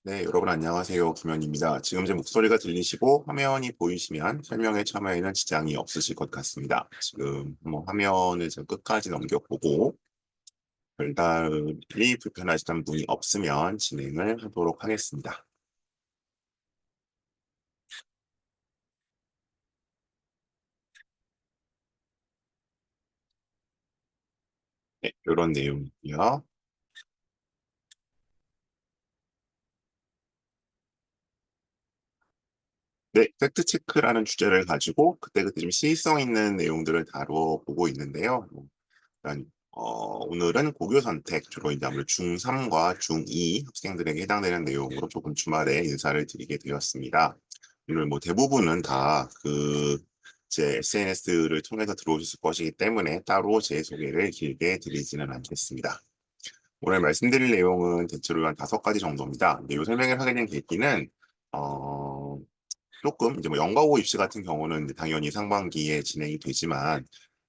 네, 여러분 안녕하세요. 김현입니다. 지금 제 목소리가 들리시고 화면이 보이시면 설명에 참여에는 지장이 없으실 것 같습니다. 지금 한번 화면을 좀 끝까지 넘겨보고 별다른 불편하시던 분이 없으면 진행을 하도록 하겠습니다. 네, 이런 내용이고요. 네, 팩트체크라는 주제를 가지고 그때그때 좀 시의성 있는 내용들을 다뤄보고 있는데요. 일단 오늘은 고교 선택, 주로 이제 아무래도 중3과 중2 학생들에게 해당되는 내용으로 조금 주말에 인사를 드리게 되었습니다. 오늘 뭐 대부분은 다 제 SNS를 통해서 들어오셨을 것이기 때문에 따로 제 소개를 길게 드리지는 않겠습니다. 오늘 말씀드릴 내용은 대체로 한 5가지 정도입니다. 근데 이 설명을 하게 된 계기는 어, 조금 이제 뭐 연가고 입시 같은 경우는 이제 당연히 상반기에 진행이 되지만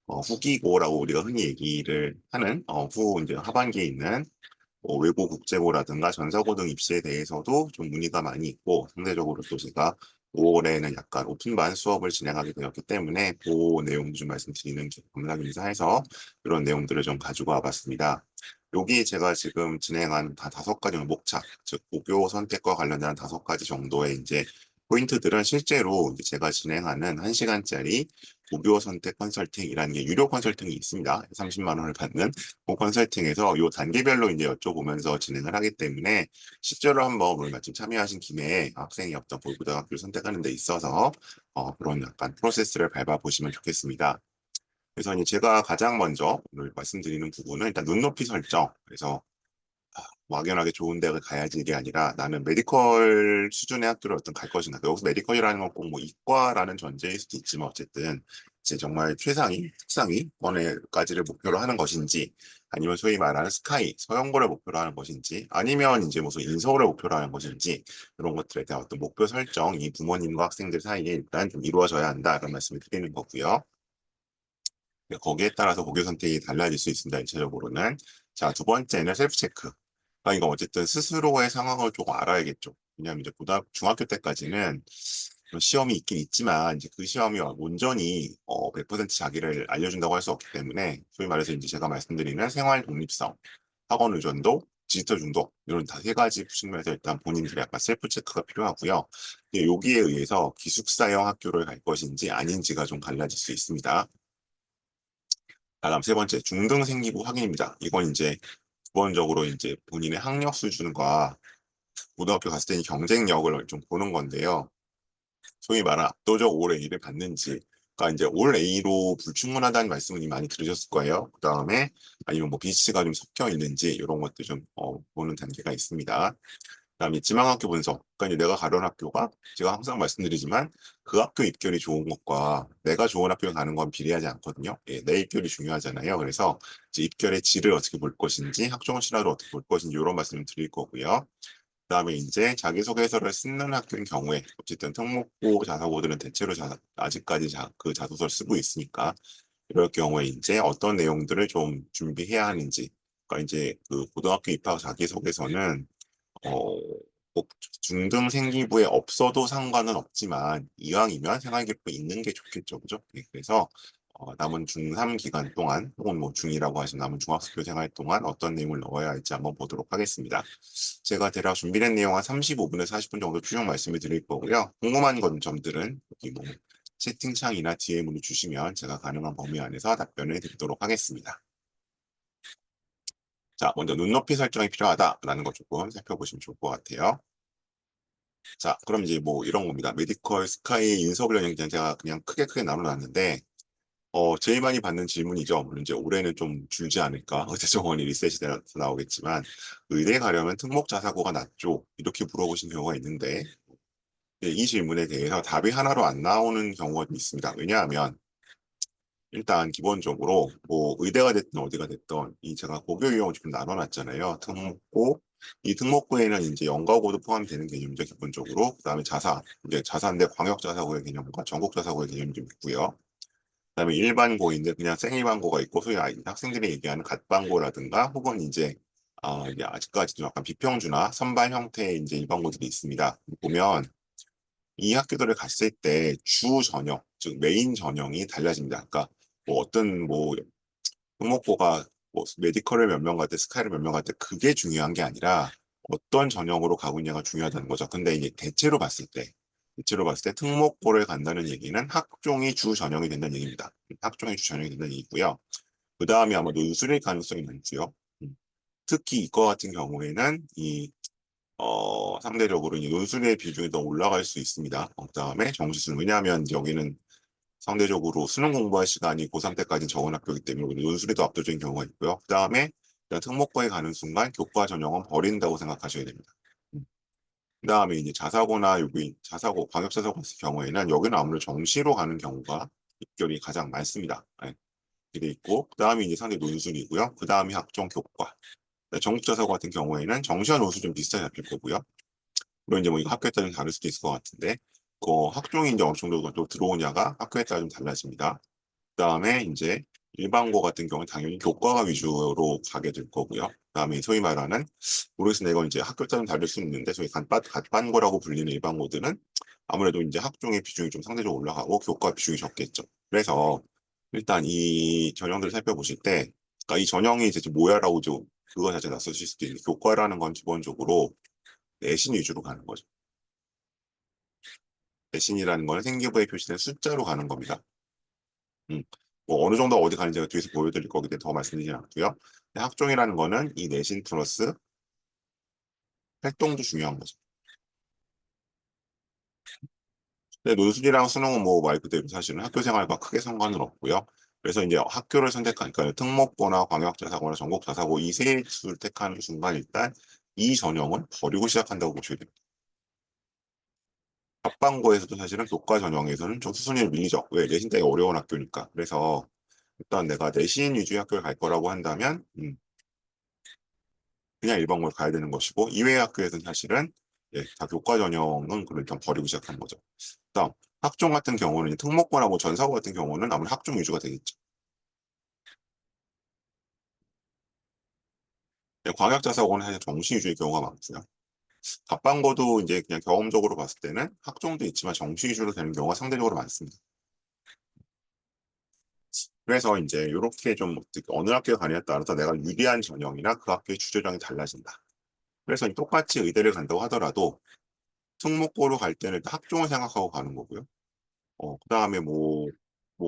후기고라고 우리가 흔히 얘기를 하는 후 이제 하반기에 있는 외고 국제고라든가 전사고 등 입시에 대해서도 좀 문의가 많이 있고 상대적으로 또 제가 5월에는 약간 오픈반 수업을 진행하게 되었기 때문에 그 내용 좀 말씀드리는 겸사겸사해서 이런 내용들을 좀 가지고 와봤습니다. 여기 제가 지금 진행한 다 5가지 목차, 즉 고교 선택과 관련된 5가지 정도의 이제 포인트들은 실제로 이제 제가 진행하는 1시간짜리 고교 선택 컨설팅이라는 게 유료 컨설팅이 있습니다. 30만 원을 받는 그 컨설팅에서 요 단계별로 이제 여쭤보면서 진행을 하기 때문에 실제로 한번 오늘 마침 참여하신 김에 학생이 어떤 고등학교를 선택하는 데 있어서 그런 약간 프로세스를 밟아보시면 좋겠습니다. 그래서 이제 제가 가장 먼저 오늘 말씀드리는 부분은 일단 눈높이 설정. 그래서 막연하게 좋은 대학을 가야지 이게 아니라 나는 메디컬 수준의 학교를 어떤 갈 것인가. 여기서 메디컬이라는 건 꼭 뭐 이과라는 전제일 수도 있지만 어쨌든 이제 정말 최상위, 특상위 번에까지를 목표로 하는 것인지 아니면 소위 말하는 스카이, 서영고를 목표로 하는 것인지 아니면 이제 무슨 인서울을 목표로 하는 것인지 이런 것들에 대한 어떤 목표 설정이 부모님과 학생들 사이에 일단 좀 이루어져야 한다 이런 말씀을 드리는 거고요. 거기에 따라서 고교 선택이 달라질 수 있습니다. 일차적으로는. 자, 두 번째는 셀프 체크. 아, 이거 어쨌든 스스로의 상황을 조금 알아야겠죠. 왜냐하면 이제 중학교 때까지는 그런 시험이 있긴 있지만 이제 그 시험이 온전히 100% 자기를 알려준다고 할 수 없기 때문에 소위 말해서 이제 제가 말씀드리는 생활 독립성, 학원 의존도, 디지털 중독 이런 다 3가지 측면에서 일단 본인들의 약간 셀프 체크가 필요하고요. 여기에 의해서 기숙사형 학교를 갈 것인지 아닌지가 좀 갈라질 수 있습니다. 다음 3번째, 중등 생기부 확인입니다. 이건 이제 기본적으로 이제 본인의 학력 수준과 고등학교 갔을 때 경쟁력을 좀 보는 건데요. 소위 말하는 압도적 올 A를 받는지가 이제 올 A로 불충분하다는 말씀을 많이 들으셨을 거예요. 그 다음에 아니면 뭐 BC가 좀 섞여 있는지 이런 것들 좀 보는 단계가 있습니다. 그다음에 지망학교 분석. 그러니까 이제 내가 가려는 학교가 제가 항상 말씀드리지만 그 학교 입결이 좋은 것과 내가 좋은 학교에 가는 건 비례하지 않거든요. 예, 내 입결이 중요하잖아요. 그래서 이제 입결의 질을 어떻게 볼 것인지, 학종을 신화를 어떻게 볼 것인지 이런 말씀을 드릴 거고요. 그다음에 이제 자기소개서를 쓰는 학교인 경우에 어쨌든 특목고 자사고들은 대체로 아직까지 그 자소서를 쓰고 있으니까 이럴 경우에 이제 어떤 내용들을 좀 준비해야 하는지. 그러니까 이제 그 고등학교 입학 자기소개서는 어, 꼭 중등 생기부에 없어도 상관은 없지만 이왕이면 생활기록부에 있는 게 좋겠죠, 그죠? 네, 그래서 남은 중3 기간 동안 혹은 뭐 중이라고 하신 남은 중학교 생활 동안 어떤 내용을 넣어야 할지 한번 보도록 하겠습니다. 제가 대략 준비된 내용 한 35분에서 40분 정도 쭉 말씀을 드릴 거고요. 궁금한 점들은 여기 뭐 채팅창이나 DM으로 주시면 제가 가능한 범위 안에서 답변을 드리도록 하겠습니다. 자, 먼저 눈높이 설정이 필요하다라는 거 조금 살펴보시면 좋을 것 같아요. 자, 그럼 이제 뭐 이런 겁니다. 메디컬 스카이 인서울 연령장 제가 그냥 크게 나눠놨는데, 제일 많이 받는 질문이죠. 물론 이제 올해는 좀 줄지 않을까. 의대정원이 리셋이 돼서 나오겠지만, 의대 가려면 특목자사고가 낫죠. 이렇게 물어보신 경우가 있는데, 이 질문에 대해서 답이 하나로 안 나오는 경우가 있습니다. 왜냐하면, 일단 기본적으로 뭐 의대가 됐든 어디가 됐든 이 제가 고교 유형을 지금 나눠놨잖아요. 특목고 이 특목고에는 이제 연가고도 포함되는 개념이죠 기본적으로. 그다음에 자사 이제 자사인데 광역 자사고의 개념과 전국 자사고의 개념이 좀 있고요. 그다음에 일반고인데 그냥 생일반고가 있고 소위 학생들이 얘기하는 갓반고라든가 혹은 이제 이제 아직까지도 약간 비평준화 선발 형태의 이제 일반고들이 있습니다. 보면 이 학교들을 갔을 때 주 전형, 즉 메인 전형이 달라집니다. 그러니까 뭐 어떤 뭐 특목고가 뭐 메디컬을 몇 명 갈 때, 스카이를 몇 명 갈 때 그게 중요한 게 아니라 어떤 전형으로 가고 있냐가 중요하다는 거죠. 근데 이제 대체로 봤을 때 특목고를 간다는 얘기는 학종이 주 전형이 된다는 얘기입니다. 학종이 주 전형이 된다는 얘기고요. 그 다음에 아마 논술일 가능성이 많고요. 특히 이과 같은 경우에는 상대적으로 이 논술의 비중이 더 올라갈 수 있습니다. 그다음에 정시술. 왜냐하면 여기는 상대적으로 수능 공부할 시간이 고3 때까지 적은 학교이기 때문에 논술이 더 압도적인 경우가 있고요. 그다음에 특목고에 가는 순간 교과 전형은 버린다고 생각하셔야 됩니다. 그다음에 이제 자사고나 여기 자사고, 광역자사고 같은 경우에는 여기는 아무래도 정시로 가는 경우가 입결이 가장 많습니다. 네. 이렇게 돼 있고, 그다음에 이제 상대 논술이고요. 그다음에 학종 교과. 전국자사고 같은 경우에는 정시와 논술 좀 비슷하게 잡힐 거고요. 물론 이제 뭐 이거 학교에 따라 좀 다를 수도 있을 것 같은데, 그 학종이 이제 어느 정도 또 들어오냐가 학교에 따라 좀 달라집니다. 그다음에 이제 일반고 같은 경우는 당연히 교과가 위주로 가게 될 거고요. 그다음에 소위 말하는 모르겠습니다. 이건 이제 학교에 따라 다를 수는 있는데 소위 갓반고라고 불리는 일반고들은 아무래도 이제 학종의 비중이 좀 상대적으로 올라가고 교과 비중이 적겠죠. 그래서 일단 이 전형들을 살펴보실 때, 그러니까 이 전형이 이제 뭐야라고 좀 그거 자체 낯서실 수도 있는데, 교과라는 건 기본적으로 내신 위주로 가는 거죠. 내신이라는 건 생기부에 표시된 숫자로 가는 겁니다. 뭐 어느 정도 어디 가는지가 뒤에서 보여드릴 거기 때문에 더 말씀드리지 않고요. 학종이라는 거는 이 내신 플러스 활동도 중요한 거죠. 근데 논술이랑 수능은 뭐 말 그대로 사실은 학교 생활과 크게 상관은 없고요. 그래서 이제 학교를 선택하니까 특목고나 광역자사고나 전국자사고 이 세 수를 택하는 순간 일단 이 전형은 버리고 시작한다고 보셔야 됩니다. 합방고에서도 사실은 교과 전형에서는 좀 수순위를 밀리죠. 왜? 내신 따기 어려운 학교니까. 그래서 일단 내가 내신 위주의 학교를 갈 거라고 한다면 그냥 일반고를 가야 되는 것이고, 이외의 학교에서는 사실은 다 교과 전형은 그걸 일단 버리고 시작하는 거죠. 다음 학종 같은 경우는 특목고하고 전사고 같은 경우는 아무래도 학종 위주가 되겠죠. 광역자사고는 사실 정시 위주의 경우가 많고요. 갑반고도 이제 그냥 경험적으로 봤을 때는 학종도 있지만 정시 위주로 되는 경우가 상대적으로 많습니다. 그래서 이제 이렇게 좀 어느 학교에 가냐에 따라서 내가 유리한 전형이나 그 학교의 주제장이 달라진다. 그래서 똑같이 의대를 간다고 하더라도 특목고로 갈 때는 일단 학종을 생각하고 가는 거고요. 그다음에 뭐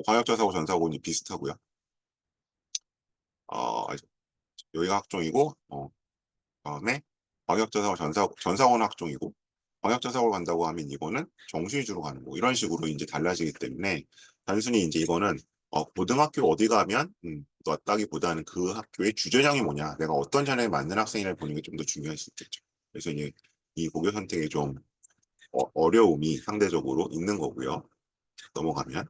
광역자사고 전사고는 비슷하고요. 어, 여기가 학종이고, 그다음에 광역자사고 전사고는 학종이고, 광역자사고를 간다고 하면 이거는 정시 위주로 가는 거 이런 식으로 이제 달라지기 때문에 단순히 이제 이거는 고등학교 어디 가면 왔다기보다는 그 학교의 주전형이 뭐냐, 내가 어떤 전형에 맞는 학생이를 보는 게 좀 더 중요할 수 있겠죠. 그래서 이제 이 고교 선택에 좀 어려움이 상대적으로 있는 거고요. 넘어가면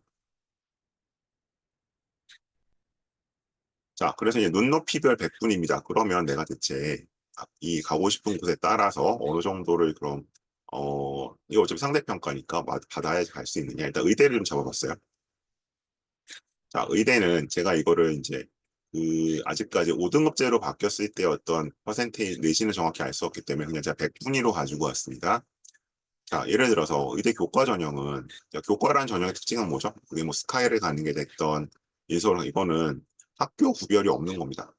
자, 그래서 이제 눈높이별 100분입니다. 그러면 내가 대체 이 가고 싶은 곳에 따라서 어느 정도를 그럼 이거 어차피 상대평가니까 받아야지 갈 수 있느냐. 일단 의대를 좀 잡아봤어요. 자, 의대는 제가 이거를 이제 아직까지 5등급제로 바뀌었을 때 어떤 퍼센테이지 내신을 정확히 알 수 없기 때문에 그냥 제가 100분위로 가지고 왔습니다. 자, 예를 들어서 의대 교과 전형은 교과라는 전형의 특징은 뭐죠? 그게 뭐 스카이를 가는 게 됐던 예술 이거는 학교 구별이 없는 겁니다.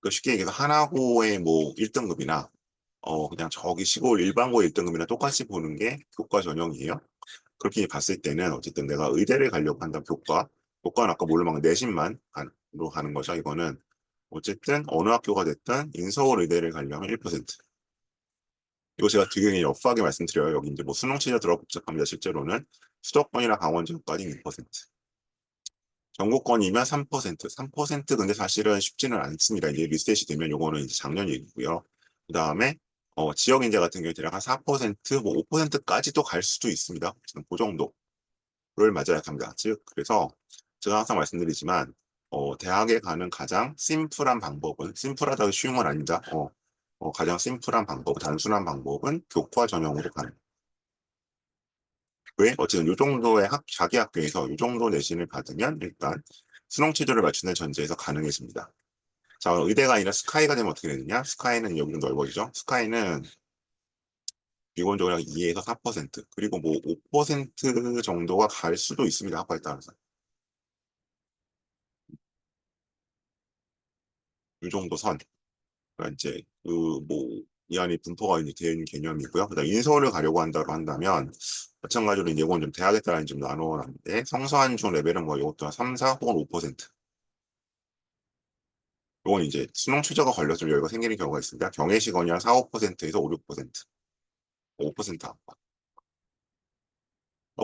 그 쉽게 얘기해서 하나고의 뭐 1등급이나 그냥 저기 시골 일반고 1등급이나 똑같이 보는 게 교과 전형이에요. 그렇게 봤을 때는 어쨌든 내가 의대를 가려고 한다면 교과는 아까 뭘로 내신만으로 가는 거죠. 이거는 어쨌든 어느 학교가 됐든 인서울 의대를 가려면 1%. 이거 제가 되게 엿하게 말씀드려요. 여기 이제 뭐 수능 치자 들어 복잡합니다. 실제로는 수도권이나 강원 지역까지 2%. 전국권이면 3%. 3% 근데 사실은 쉽지는 않습니다. 이제 리셋이 되면 요거는 이제 작년 얘기고요. 그 다음에 지역 인재 같은 경우에 대략 한 4%, 뭐 5%까지도 갈 수도 있습니다. 지금 그 정도를 맞아야 합니다. 즉 그래서 제가 항상 말씀드리지만 대학에 가는 가장 심플한 방법은 심플하다고 쉬운 건 아닙니다. 가장 심플한 방법, 단순한 방법은 교과 전형으로 가는. 왜? 어쨌든 요 정도의 자기 학교에서 요 정도 내신을 받으면 일단 수능 체제를 맞추는 전제에서 가능해집니다. 자, 의대가 아니라 스카이가 되면 어떻게 되느냐? 스카이는 여기 좀 넓어지죠? 스카이는 기본적으로 2에서 4%, 그리고 뭐 5% 정도가 갈 수도 있습니다. 학과에 따라서. 이 정도 선. 그러니까 이제 그 뭐 이 안에 분포가 이제 되어 있는 개념이고요. 그다음 인서울을 가려고 한다면 마찬가지로 이제 이건 좀 대학에 따라 좀 나눠놨는데 성서한 중 레벨은 뭐 이것도 3, 4 혹은 5%. 이건 이제 수능 최저가 걸려서 좀 여유가 생기는 경우가 있습니다. 경외시건이랑 4, 5%에서 5, 6%, 5% 안팎.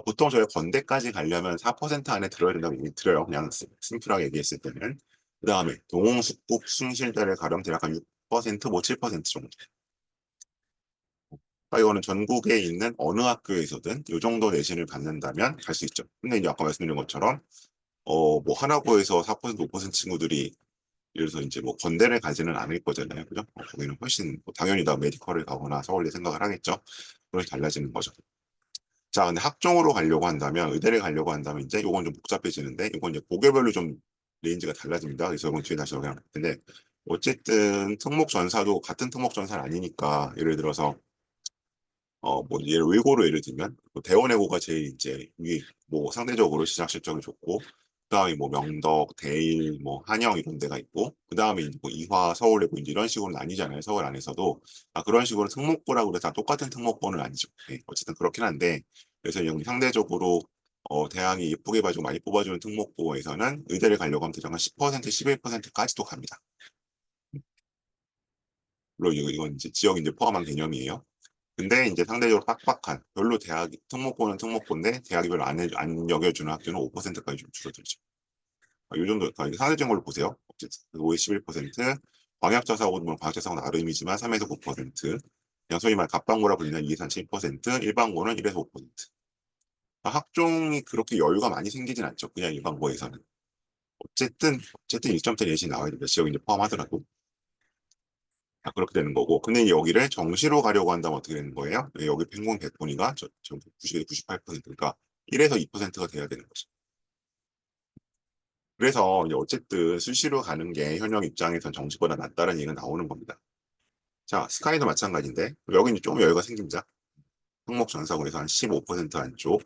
보통 저희 건대까지 가려면 4% 안에 들어야 된다고 얘기 드려요. 그냥 심플하게 얘기했을 때는. 그 다음에 동홍, 숙국, 숭실대를 가려면 대략 한 6%, 뭐 7% 정도. 이거는 전국에 있는 어느 학교에서든 이 정도 내신을 받는다면 갈 수 있죠. 근데 이제 아까 말씀드린 것처럼 뭐 하나고에서 4%, 5% 친구들이 예를 들어서 이제 뭐 건대를 가지는 않을 거잖아요. 그죠? 거기는 훨씬 뭐 당연히 다 메디컬을 가거나 서울대 생각을 하겠죠. 그렇게 달라지는 거죠. 자, 근데 학종으로 가려고 한다면, 의대를 가려고 한다면 이제 이건 좀 복잡해지는데, 이건 이제 고개별로 좀 레인지가 달라집니다. 그래서 이건 뒤에 다시 설명할 텐데, 어쨌든 특목 전사도 같은 특목 전사는 아니니까, 예를 들어서 뭐 예를 의고로 예를 들면 뭐 대원외고가 제일 이제 위, 뭐 상대적으로 시작 실적이 좋고, 그다음에 뭐 명덕, 대일, 뭐 한영 이런 데가 있고, 그다음에 이제 뭐 이화, 서울외고 이제 이런 식으로 나뉘잖아요. 서울 안에서도 그런 식으로 특목고라고 해서 다 똑같은 특목고는 아니죠. 네, 어쨌든 그렇긴 한데, 그래서 여기 상대적으로 대학이 예쁘게 봐주고 많이 뽑아주는 특목고에서는 의대를 가려고 하면 대략 한 10%, 11%까지도 갑니다. 물론 이건 이제 지역 이제 포함한 개념이에요. 근데 이제 상대적으로 빡빡한 별로 대학 특목고는 특목고인데 대학이 별로 안 여겨주는 학교는 5%까지 좀 줄어들죠. 이 정도 상대적인 걸로 보세요. 어쨌든 5에 11%, 광역자사고는 뭐 광역자사고 나름이지만 3에서 9%, 그냥 소위 말 갑방고라 불리는 2에서 7%, 일반고는 1에서 5%. 학종이 그렇게 여유가 많이 생기진 않죠. 그냥 일반고에서는. 어쨌든 1점대 내신 나와야 됩니다. 지역 이제 포함하더라도. 그렇게 되는 거고. 근데 여기를 정시로 가려고 한다면 어떻게 되는 거예요? 여기 평균 100분위가 저 90에서 98%니까 1에서 2%가 돼야 되는 거죠. 그래서 이제 어쨌든 수시로 가는 게 현역 입장에선 정시보다 낫다는 얘기가 나오는 겁니다. 자, 스카이도 마찬가지인데 여기는 좀 여유가 생깁니다. 항목 전사고에서 한 15% 안쪽,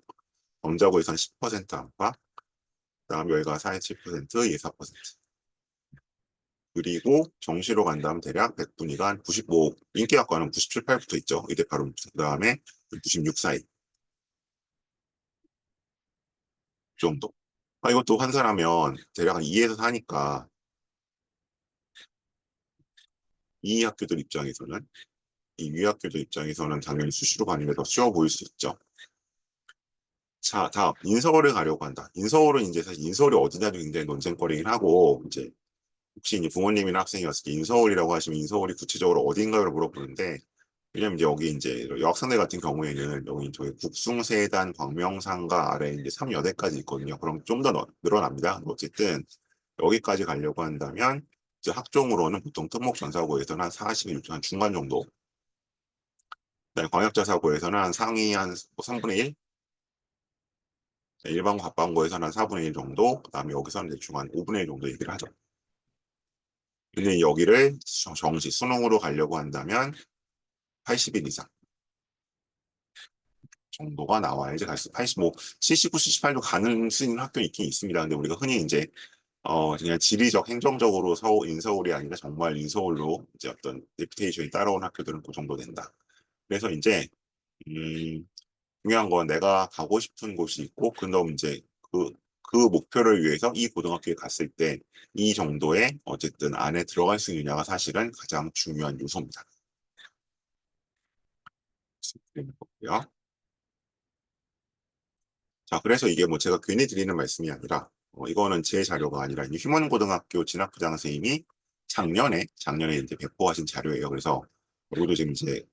검자고에서 한 10% 안팎, 그다음 여기가 4에 7%, 예 4%. 그리고 정시로 간다면 대략 100분위가 한 95, 인기학과는 97, 8부터 있죠. 이대 바로 그 다음에 96 사이 정도. 이것도 환산하면 대략 한 2에서 4니까 이 학교들 입장에서는 이 위 학교들 입장에서는 당연히 수시로 가는 게 더 쉬워 보일 수 있죠. 자, 다음 인서울을 가려고 한다. 인서울은 이제 사실 인서울이 어디냐도 굉장히 논쟁거리긴 하고 이제 혹시 이제 부모님이나 학생이었을 때 인서울이라고 하시면 인서울이 구체적으로 어딘가를 물어보는데 왜냐면 이제 여기 이제 여학생들 같은 경우에는 여기 저희 국숭세단 광명상가 아래 이제 3여대까지 있거든요. 그럼 좀 더 늘어납니다. 어쨌든 여기까지 가려고 한다면 이제 학종으로는 보통 특목 전사고에서는 한 40일 한 중간 정도. 그다음에 광역자 사고에서는 한 상위 한 3분의 1, 일반고 갑반고에서는 한 4분의 1 정도, 그다음에 여기서는 대충 한 5분의 1 정도 얘기를 하죠. 근데 여기를 정시 수능으로 가려고 한다면 80일 이상 정도가 나와야지 갈 수, 85, 79, 78도 가는 수 있는 학교 있긴 있습니다. 근데 우리가 흔히 이제 그냥 지리적, 행정적으로 인서울이 아니라 정말 인서울로 이제 어떤 레퓨테이션이 따라온 학교들은 그 정도 된다. 그래서 이제 음, 중요한 건 내가 가고 싶은 곳이 있고, 그럼 이제 그 목표를 위해서 이 고등학교에 갔을 때 이 정도의 어쨌든 안에 들어갈 수 있느냐가 사실은 가장 중요한 요소입니다. 거고요. 자, 그래서 이게 뭐 제가 괜히 드리는 말씀이 아니라, 이거는 제 자료가 아니라 휴먼고등학교 진학부장 선생님이 작년에 이제 배포하신 자료예요. 그래서 여기도 지금 이제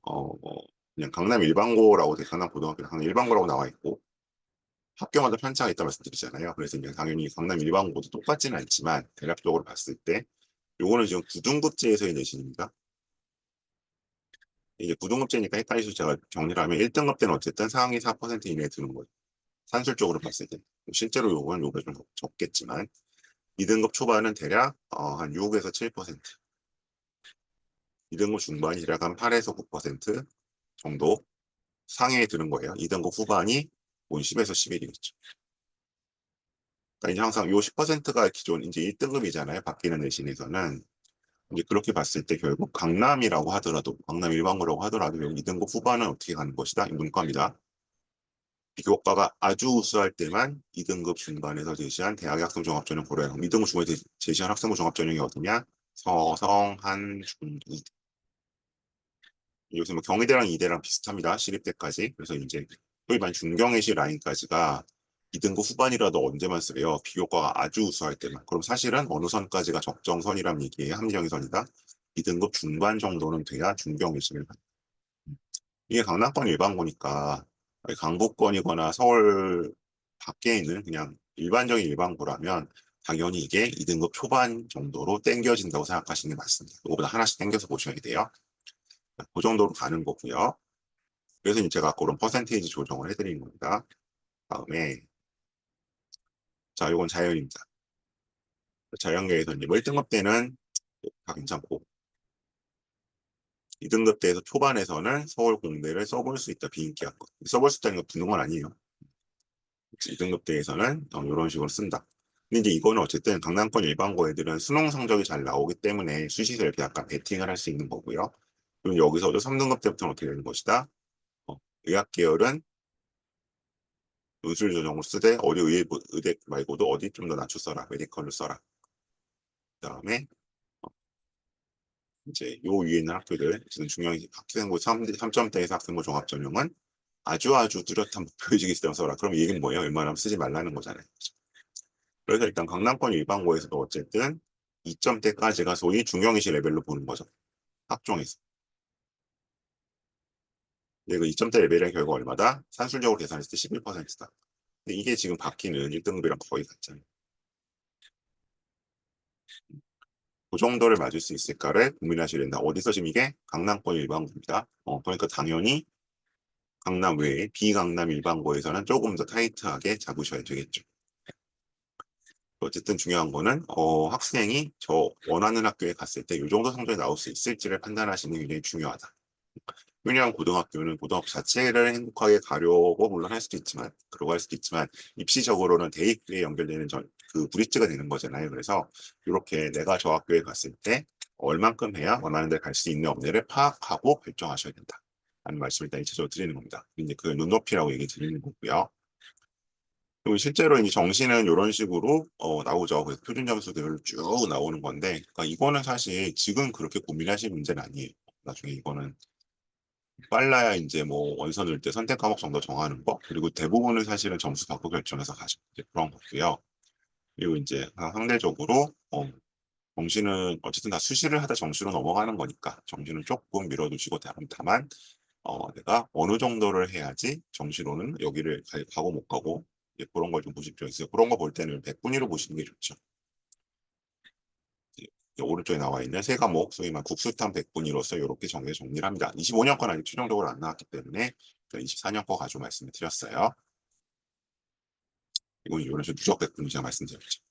그냥 강남 일반고라고 강남 고등학교 강남 일반고라고 나와 있고 학교마다 편차가 있다 말씀드리잖아요. 그래서 이제 당연히 강남 일반고도 똑같지는 않지만 대략적으로 봤을 때 요거는 지금 9등급제에서의 내신입니다. 이게 9등급제니까 헷갈리셔서 제가 정리를 하면 1등급 때는 어쨌든 상위 4% 이내에 드는 거예요. 산술적으로 봤을 때. 실제로 요거는 요게 좀 적겠지만 2등급 초반은 대략 한 6에서 7%, 2등급 중반이 대략 한 8에서 9% 정도 상해에 드는 거예요. 2등급 후반이 10에서 11이겠죠. 그러니까 이제 항상 요 10%가 기존 이제 1등급이잖아요. 바뀌는 내신에서는. 이제 그렇게 봤을 때 결국 강남이라고 하더라도, 강남 일반고라고 하더라도 여기 2등급 후반은 어떻게 가는 것이다? 이 문과입니다. 비교과가 아주 우수할 때만 2등급 중반에서 제시한 대학의 학생 종합전형 고려해요. 2등급 중반에 제시한 학생부 종합전형이 어디냐? 서성, 한, 중, 이. 요새 뭐 경희대랑 이대랑 비슷합니다. 시립대까지. 그래서 이제 거의 만 중경외시 라인까지가 2등급 후반이라도 언제만 쓰래요. 비교과가 아주 우수할 때만. 그럼 사실은 어느 선까지가 적정선이란 얘기예요. 합리적인 선이다. 2등급 중반 정도는 돼야 중경외시를 받는. 이게 강남권 일반고니까 강북권이거나 서울 밖에 있는 그냥 일반적인 일반고라면 당연히 이게 2등급 초반 정도로 땡겨진다고 생각하시는 게 맞습니다. 이거보다 하나씩 땡겨서 보셔야 돼요. 그 정도로 가는 거고요. 그래서 이제 제가 그런 퍼센테이지 조정을 해드리는 겁니다. 다음에 자, 이건 자연입니다. 자연계에서 이제 1등급 때는 다 괜찮고 2등급 때에서 초반에서는 서울 공대를 써볼 수 있다. 비인기학과. 써볼 수 있다는 건 붙는 건 아니에요. 2등급 때에서는 이런 식으로 쓴다. 근데 이제 이거는 어쨌든 강남권 일반고 애들은 수능 성적이 잘 나오기 때문에 수시에서 이렇게 약간 베팅을 할 수 있는 거고요. 그럼 여기서도 3등급 때부터는 어떻게 되는 것이다? 의학 계열은 논술 조정을 쓰되 어디 의대 말고도 어디 좀 더 낮춰 써라. 메디컬을 써라. 그다음에 이제 요 위에 있는 학교들 지금 중요한 학생부 3점대에서 학생부 종합전형은 아주 뚜렷한 목표의식이 있다고 써라. 그럼 이 얘기는 뭐예요? 웬만하면 쓰지 말라는 거잖아요. 그래서 일단 강남권 일반고에서도 어쨌든 2점대까지가 소위 중경이시 레벨로 보는 거죠. 학종에서. 근데 그 2점대 레벨의 결과 얼마다? 산술적으로 계산했을 때 11%다. 근데 이게 지금 바뀌는 1등급이랑 거의 같잖아요. 그 정도를 맞을 수 있을까를 고민하셔야 된다. 어디서 지금 이게 강남권 일반고입니다. 그러니까 당연히 강남 외에 비강남 일반고에서는 조금 더 타이트하게 잡으셔야 되겠죠. 어쨌든 중요한 거는 학생이 저 원하는 학교에 갔을 때 이 정도 성적이 나올 수 있을지를 판단하시는 게 굉장히 중요하다. 왜냐하면 고등학교는 고등학교 자체를 행복하게 가려고 물론 할 수도 있지만 그러고 할 수도 있지만 입시적으로는 대입에 연결되는 그 브릿지가 되는 거잖아요. 그래서 이렇게 내가 저 학교에 갔을 때 얼만큼 해야 원하는 데 갈 수 있는 없느냐를 파악하고 결정하셔야 된다. 라는 말씀을 일단 1차적으로 드리는 겁니다. 이제 그 눈높이라고 얘기 드리는 거고요. 그리고 실제로 이제 정시는 이런 식으로 나오죠. 그래서 표준 점수들 쭉 나오는 건데, 그러니까 이거는 사실 지금 그렇게 고민하실 문제는 아니에요. 나중에 이거는 빨라야 이제 뭐 원서 넣을 때 선택 과목 정도 정하는 거, 그리고 대부분은 사실은 점수 받고 결정해서 가죠. 이제 그런 거고요. 그리고 이제 상대적으로 정시는 어쨌든 다 수시를 하다 정시로 넘어가는 거니까 정시는 조금 밀어두시고 다만 내가 어느 정도를 해야지 정시로는 여기를 가고 못 가고 그런 걸 좀 보실 필요가 있어요. 그런 거 볼 때는 100분위로 보시는 게 좋죠. 오른쪽에 나와 있는 세 과목, 소위 말 국수탄 100분위로서 이렇게 정리를 합니다. 25년 건 아직 최종적으로 안 나왔기 때문에 24년 거 가지고 말씀을 드렸어요. 이건 이런 식으로 누적 100분위 제가 말씀드렸죠.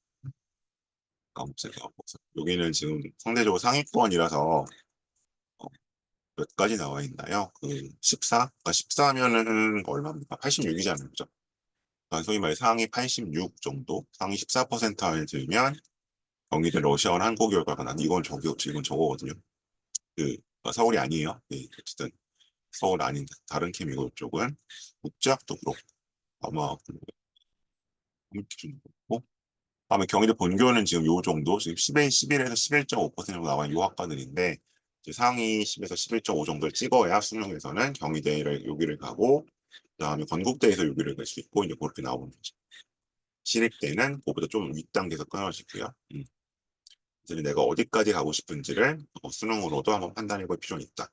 과목제가 여기는 지금 상대적으로 상위권이라서 몇 가지 나와 있나요? 그 14? 그러니까 14면은 얼마입니까? 86이잖아요. 그죠? 그러니까 소위 말해 상위 86 정도, 상위 14% 안에 들면 경희대 러시아원 한국 결과가 난 이건 저거거든요. 그 서울이 아니에요. 네, 어쨌든 서울 아닌 다른 캠이고 이쪽은 국제학도 그렇고 아마 기준 그렇고 아마 경희대 본교는 지금 요 정도 지금 11에서 11.5%로 나와 있는 요 학과들인데 이제 상위 10에서 11.5 정도를 찍어야 수능에서는 경희대를 여기를 가고 그다음에 건국대에서 여기를 갈 수 있고 이제 그렇게 나오는 거죠. 시립대는 그보다 좀 윗단계에서 끊어지고요. 그래서 내가 어디까지 가고 싶은지를 수능으로도 한번 판단해 볼 필요는 있다.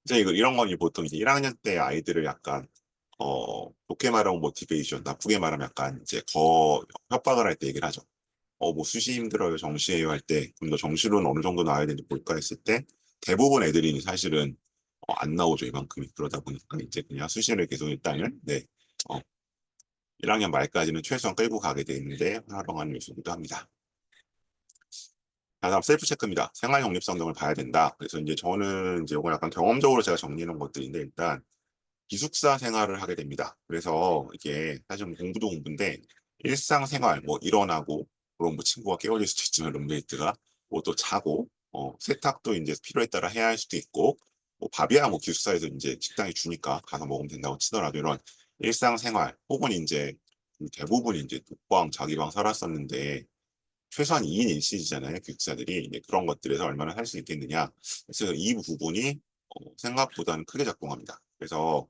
이제 이런 건 보통 이제 1학년 때 아이들을 약간 좋게 말하면 모티베이션, 나쁘게 말하면 약간 이제 협박을 할 때 얘기를 하죠. 뭐 수시 힘들어요, 정시해요 할 때, 그럼 너 정시로는 어느 정도 나와야 되는지 볼까 했을 때 대부분 애들이 사실은 안 나오죠, 이만큼이. 그러다 보니까 이제 그냥 수시를 계속 일단은 네, 1학년 말까지는 최소한 끌고 가게 돼 있는데 활용하는 요소기도 합니다. 다음 셀프 체크입니다. 생활 독립성 등을 봐야 된다. 그래서 이제 저는 이제 이건 약간 경험적으로 제가 정리해 놓은 것들인데 일단 기숙사 생활을 하게 됩니다. 그래서 이게 사실 뭐 공부도 공부인데 일상생활 뭐 일어나고 그럼 뭐 친구가 깨워줄 수도 있지만 룸메이트가 뭐 또 자고 세탁도 이제 필요에 따라 해야 할 수도 있고 뭐 밥이야 뭐 기숙사에서 이제 식당이 주니까 가서 먹으면 된다고 치더라도 이런 일상생활 혹은 이제 대부분 이제 독방 자기 방 살았었는데 최소한 2인 1실이잖아요 기숙사들이. 이제 그런 것들에서 얼마나 할 수 있겠느냐. 그래서 이 부분이 생각보다는 크게 작동합니다. 그래서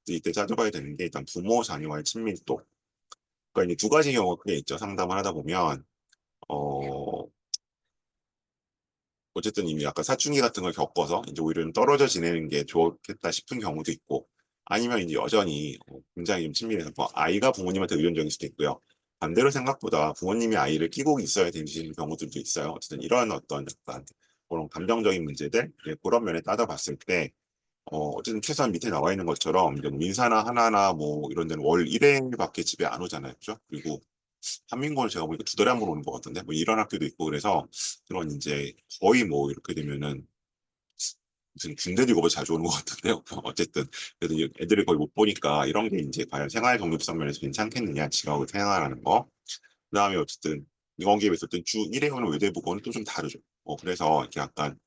이때 따져봐야 되는 게 일단 부모 자녀와의 친밀도. 그러니까 이제 두 가지 경우가 크게 있죠. 상담을 하다 보면 어 어쨌든 이미 약간 사춘기 같은 걸 겪어서 이제 오히려 좀 떨어져 지내는 게 좋겠다 싶은 경우도 있고 아니면 이제 여전히 굉장히 좀 친밀해서 뭐 아이가 부모님한테 의존적일 수도 있고요. 반대로 생각보다 부모님이 아이를 끼고 있어야 되는 경우들도 있어요. 어쨌든 이런 어떤 약간 그런 감정적인 문제들 그런 면에 따져봤을 때 어쨌든 최소한 밑에 나와 있는 것처럼 이제 뭐 민사나 하나나 뭐 이런 데는 월 1회밖에 집에 안 오잖아요. 그죠? 그리고 한민고는 제가 보니까 두 달에 한 번 오는 것 같던데 뭐 이런 학교도 있고 그래서 그런 이제 거의 뭐 이렇게 되면은 무슨 군대 직업을 자주 오는 것 같은데요. 어쨌든 그래도 애들을 거의 못 보니까 이런 게 이제 과연 생활 독립성 면에서 괜찮겠느냐 지각을 생활하는 거. 그다음에 어쨌든 이번 기회에 있었던 주 1회 오는 외대부고는 또 좀 다르죠. 그래서 이렇게 약간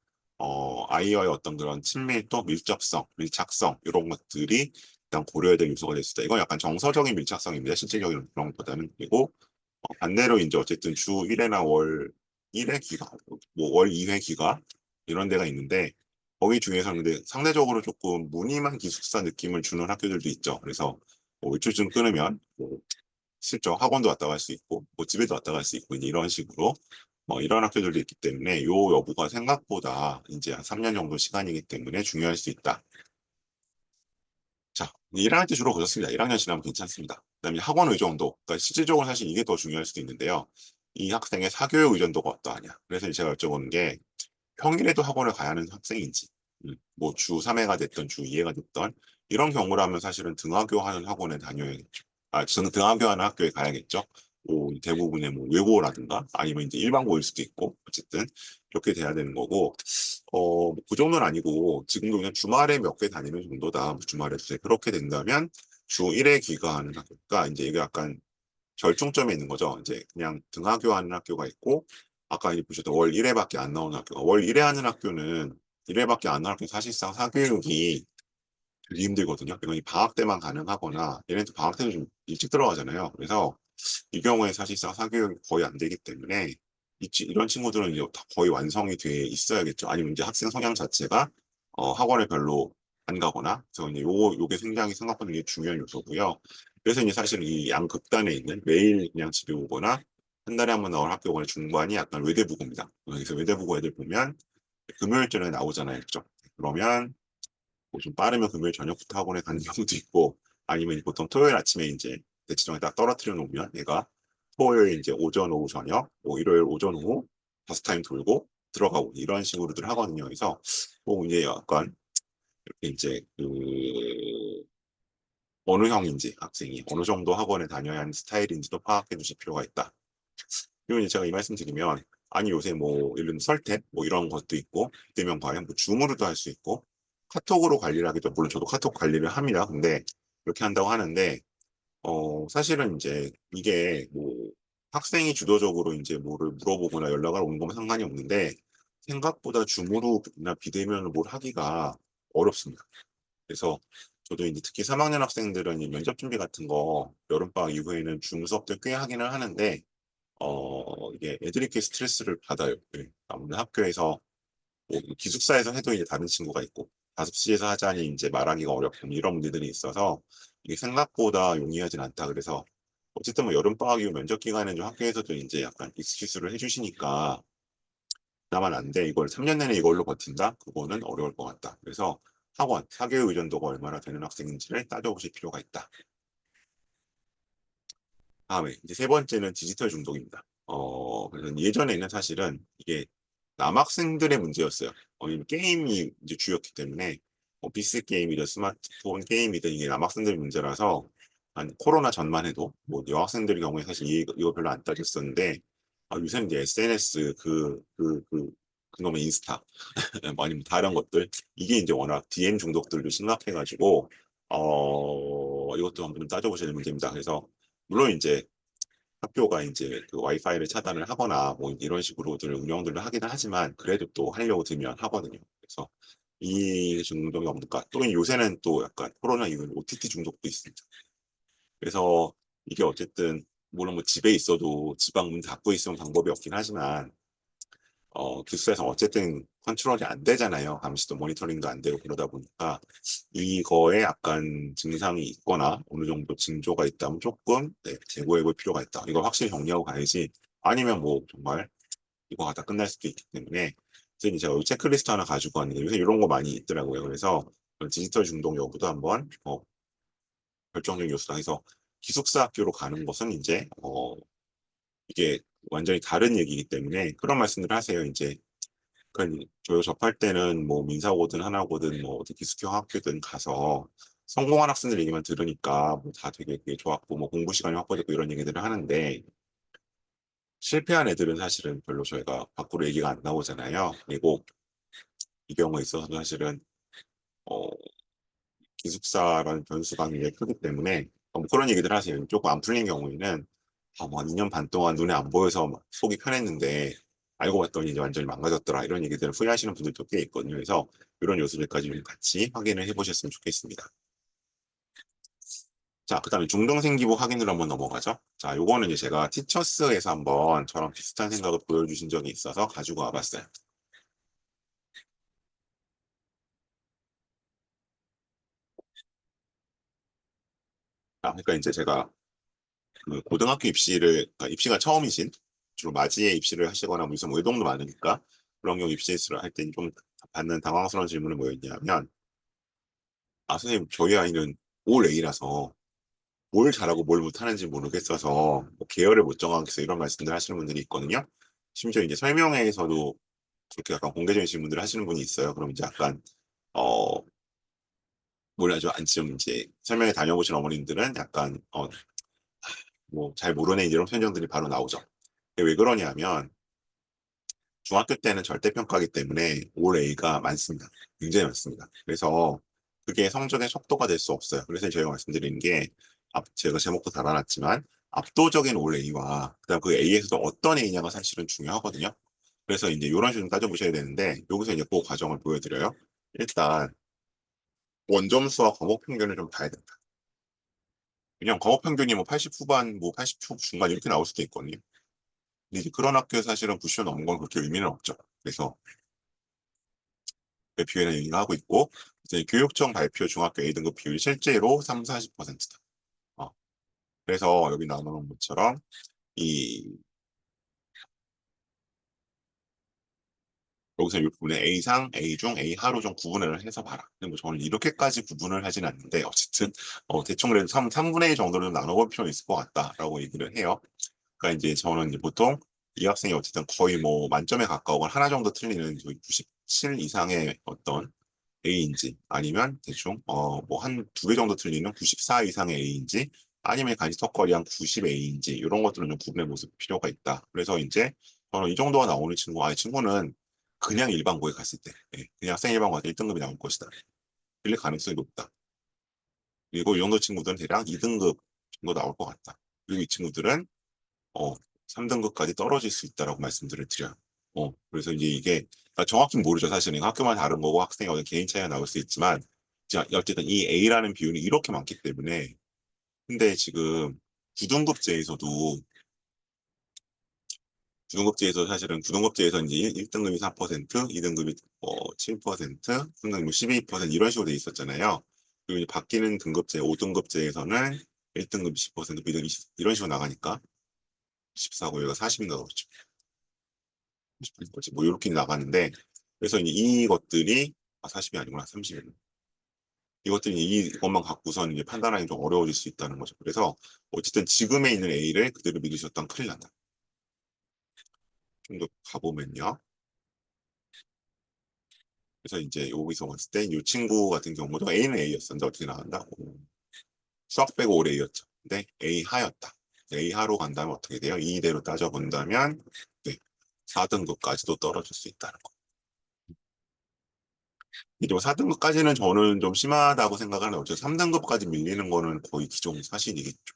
아이와의 어떤 그런 친밀도, 밀접성, 밀착성 이런 것들이 일단 고려해야 될 요소가 될 수 있다. 이건 약간 정서적인 밀착성입니다. 실질적인 그런 것보다는. 그리고 반대로 이제 어쨌든 주 1회나 월 1회 기가, 뭐 월 2회 기가 이런 데가 있는데 거기 중에서는 근데 상대적으로 조금 무늬만 기숙사 느낌을 주는 학교들도 있죠. 그래서 뭐 외출증 끊으면 뭐 실적 학원도 왔다 갈 수 있고 뭐 집에도 왔다 갈 수 있고 이제 이런 식으로 이런 학교들도 있기 때문에 요 여부가 생각보다 이제 한 3년 정도 시간이기 때문에 중요할 수 있다. 자, 1학년 때 주로 그렇습니다. 1학년 지나면 괜찮습니다. 그다음에 학원 의존도. 그러니까 실질적으로 사실 이게 더 중요할 수도 있는데요. 이 학생의 사교육 의존도가 어떠하냐. 그래서 제가 여쭤보는 게 평일에도 학원을 가야 하는 학생인지, 뭐 주 3회가 됐던 주 2회가 됐던 이런 경우라면 사실은 등하교 하는 학원에 다녀야겠죠. 저는 등하교 하는 학교에 가야겠죠. 뭐 대부분의 뭐 외고라든가 아니면 이제 일반고일 수도 있고 어쨌든 이렇게 돼야 되는 거고 그 정도는 아니고 지금도 그냥 주말에 몇 개 다니는 정도다. 뭐 주말에 두세 그렇게 된다면 주 1회 귀가하는 학교가 이제 이게 약간 절충점에 있는 거죠. 이제 그냥 등하교 하는 학교가 있고 아까 이제 보셨던 월 1회밖에 안 나오는 학교가 월 1회 하는 학교는 1회밖에 안 나오는 학교 사실상 사교육이 되게 힘들거든요. 이건 이 방학 때만 가능하거나 얘네도 방학 때는 좀 일찍 들어가잖아요. 그래서 이 경우에 사실상 사교육이 거의 안 되기 때문에 이런 친구들은 이제 거의 완성이 돼 있어야겠죠. 아니면 이제 학생 성향 자체가 학원을 별로 안 가거나 그래서 이제 요게 굉장히 생각보다 이게 중요한 요소고요. 그래서 이제 사실 이 양극단에 있는 매일 그냥 집에 오거나 한 달에 한 번 나오는 학교가 중반이 약간 외대부고입니다. 그래서 외대부고 애들 보면 금요일쯤에 나오잖아요. 그죠? 그러면 뭐좀 빠르면 금요일 저녁부터 학원에 가는 경우도 있고 아니면 보통 토요일 아침에 이제 대치동에 딱 떨어뜨려 놓으면 얘가 토요일 이제 오전 오후 저녁 뭐 일요일 오전 오후 5타임 돌고 들어가고 이런 식으로들 하거든요. 그래서 뭐 이제 약간 이렇게 이제 그 어느 형인지 학생이 어느 정도 학원에 다녀야 하는 스타일인지도 파악해 두실 필요가 있다. 그리고 이제 제가 이 말씀 드리면 아니 요새 뭐 예를 들면 설득 뭐 이런 것도 있고 비대면 과외 뭐 줌으로도 할 수 있고 카톡으로 관리를 하기도 물론 저도 카톡 관리를 합니다. 근데 이렇게 한다고 하는데 사실은 이제 이게 뭐 학생이 주도적으로 이제 뭐를 물어보거나 연락을 오는 거면 상관이 없는데 생각보다 줌으로나 비대면으로 뭘 하기가 어렵습니다. 그래서 저도 이제 특히 3학년 학생들은 이 면접 준비 같은 거 여름방학 이후에는 줌 수업들 꽤 하기는 하는데 이게 애들이 이렇게 스트레스를 받아요. 네. 아무래도 학교에서 뭐 기숙사에서 해도 이제 다른 친구가 있고 5시에서 하자니 이제 말하기가 어렵고 이런 문제들이 있어서 이게 생각보다 용이하진 않다. 그래서 어쨌든 뭐 여름방학 이후 면접 기간에 좀 학교에서도 이제 약간 익스큐스를 해주시니까 나만 안 돼. 이걸 3년 내내 이걸로 버틴다? 그거는 어려울 것 같다. 그래서 학원, 사교육 의존도가 얼마나 되는 학생인지를 따져보실 필요가 있다. 다음에 이제 세 번째는 디지털 중독입니다. 그래서 예전에는 사실은 이게 남학생들의 문제였어요. 이 게임이 이제 주였기 때문에 PC 게임이든 스마트폰 게임이든 이게 남학생들의 문제라서 한 코로나 전만 해도 뭐 여학생들의 경우에 사실 이거 별로 안 따졌었는데 요새는 이제 SNS 그놈의 인스타 뭐 아니면 다른 것들 이게 이제 워낙 DM 중독들도 심각해 가지고 이것도 한번 좀 따져보셔야 되는 문제입니다. 그래서 물론 이제 학교가 이제 그 와이파이를 차단을 하거나 뭐 이런 식으로들 운영들을 하기는 하지만 그래도 또 하려고 들면 하거든요. 그래서 이 중독이 없는가. 또 요새는 또 약간 코로나 이후에 OTT 중독도 있습니다. 그래서 이게 어쨌든 물론 뭐 집에 있어도 집 방 문 닫고 있으면 방법이 없긴 하지만 기숙사에서 어쨌든 컨트롤이 안 되잖아요. 감시도 모니터링도 안 되고 그러다 보니까 이거에 약간 증상이 있거나 어느 정도 징조가 있다면 조금 네, 재고해 볼 필요가 있다. 이걸 확실히 정리하고 가야지 아니면 뭐 정말 이거 하다 끝날 수도 있기 때문에 그래서 이제 제가 이 체크리스트 하나 가지고 왔는데 요새 이런 거 많이 있더라고요. 그래서 디지털 중독 여부도 한번 결정적인 요소다 해서 기숙사 학교로 가는 것은 이제 이게 완전히 다른 얘기이기 때문에 그런 말씀들을 하세요. 이제 저희가 접할 때는 뭐 민사고든 하나고든 뭐 어디 기숙형 학교든 가서 성공한 학생들 얘기만 들으니까 뭐 다 되게 그게 좋았고 뭐 공부 시간이 확보됐고 이런 얘기들을 하는데 실패한 애들은 사실은 별로 저희가 밖으로 얘기가 안 나오잖아요. 그리고 이 경우에 있어서도 사실은 어 기숙사라는 변수가 굉장히 크기 때문에 뭐 그런 얘기들 하세요. 조금 안 풀린 경우에는 뭐 2년 반 동안 눈에 안 보여서 막 속이 편했는데 알고 봤더니 이제 완전히 망가졌더라 이런 얘기들을 후회하시는 분들도 꽤 있거든요. 그래서 이런 요소들까지 좀 같이 확인을 해보셨으면 좋겠습니다. 자, 그다음에 중등생 기복 확인으로 한번 넘어가죠. 자, 요거는 이제 제가 티처스에서 한번 저랑 비슷한 생각을 보여주신 적이 있어서 가지고 와봤어요. 그러니까 이제 제가 그 고등학교 입시를 그러니까 입시가 처음이신 주로 맞이에 입시를 하시거나 뭐 요즘 외동도 많으니까 그런 경우 입시를 할 때 좀 받는 당황스러운 질문은 뭐였냐면 선생님 저희 아이는 올 A라서 뭘 잘하고 뭘 못하는지 모르겠어서 뭐 계열을 못 정하겠어 이런 말씀들 하시는 분들이 있거든요. 심지어 이제 설명회에서도 그렇게 약간 공개적인 질문들을 하시는 분이 있어요. 그럼 이제 약간 어 뭐라죠? 지금 이제 설명회 다녀보신 어머님들은 약간 뭐 잘 모르네 이런 표정들이 바로 나오죠. 왜 그러냐면 중학교 때는 절대평가기 때문에 올 A가 많습니다. 굉장히 많습니다. 그래서 그게 성적의 속도가 될 수 없어요. 그래서 저희가 말씀드리는 게 제가 제목도 달아놨지만 압도적인 올 A와 그다음 그 A에서도 어떤 A냐가 사실은 중요하거든요. 그래서 이제 이런 식으로 따져보셔야 되는데 여기서 이제 그 과정을 보여드려요. 일단 원점수와 과목 평균을 좀 봐야 된다. 그냥 과목 평균이 뭐 80 후반, 뭐 80 중반 이렇게 나올 수도 있거든요. 근데 이제 그런 학교에 사실은 90이 넘은 건 그렇게 의미는 없죠. 그래서 비율을 얘기하고 있고 이제 교육청 발표 중학교 A등급 비율이 실제로 3, 40%다. 그래서 여기 나오는 것처럼 이 여기서 이 부분에 A상, A중, A하로 좀 구분을 해서 봐라. 근데 뭐 저는 이렇게까지 구분을 하진 않는데 어쨌든 대충 그래도 3분의 1 정도는 나눠볼 필요는 있을 것 같다라고 얘기를 해요. 그러니까 이제 저는 이제 보통 이 학생이 어쨌든 거의 뭐 만점에 가까우건 하나 정도 틀리는 97 이상의 어떤 A인지 아니면 대충 뭐 한 두 개 정도 틀리는 94 이상의 A인지 아니면 간지 턱걸이 한 90 A인지 이런 것들은 좀 구분해 볼 필요가 있다. 그래서 이제 저는 이 정도가 나오는 친구, 이 친구는 그냥 일반고에 갔을 때, 그냥 학생 일반고에 1등급이 나올 것이다. 빌릴 가능성이 높다. 그리고 이 정도 친구들은 대략 2등급 정도 나올 것 같다. 그리고 이 친구들은 어, 3등급까지 떨어질 수 있다라고 말씀들을 드려요. 그래서 이제 이게 정확히 모르죠. 사실은 학교만 다른 거고 학생의 어떤 개인 차이가 나올 수 있지만 어쨌든 이 A라는 비율이 이렇게 많기 때문에 근데 지금 구등급제에서도 구등급제에서 사실은 구등급제에서 이제 1등급이 4%, 2등급이 7%, 3등급이 12% 이런 식으로 돼 있었잖아요. 그리고 이제 바뀌는 등급제 5등급제에서는 1등급이 10%, 2등급이 20 이런 식으로 나가니까 14고 여기가 40인가 그렇죠. 거지. 뭐 이렇게 나가는데 그래서 이제 이것들이 40이 아니구나 30이 이것들이 이것만 갖고선 이제 판단하기 좀 어려워질 수 있다는 거죠. 그래서 어쨌든 지금에 있는 A를 그대로 믿으셨던 큰일 난다. 좀 더 가보면요. 그래서 이제 여기서 봤을 때 이 친구 같은 경우도 A는 A였었는데 어떻게 나간다? 수학 빼고 올 A였죠. 근데 A 하였다. A 하로 간다면 어떻게 돼요? 이대로 따져본다면 네, 4등급까지도 떨어질 수 있다는 거. 이제 4등급까지는 저는 좀 심하다고 생각하는데 어차피 3등급까지 밀리는 거는 거의 기존 사실이겠죠.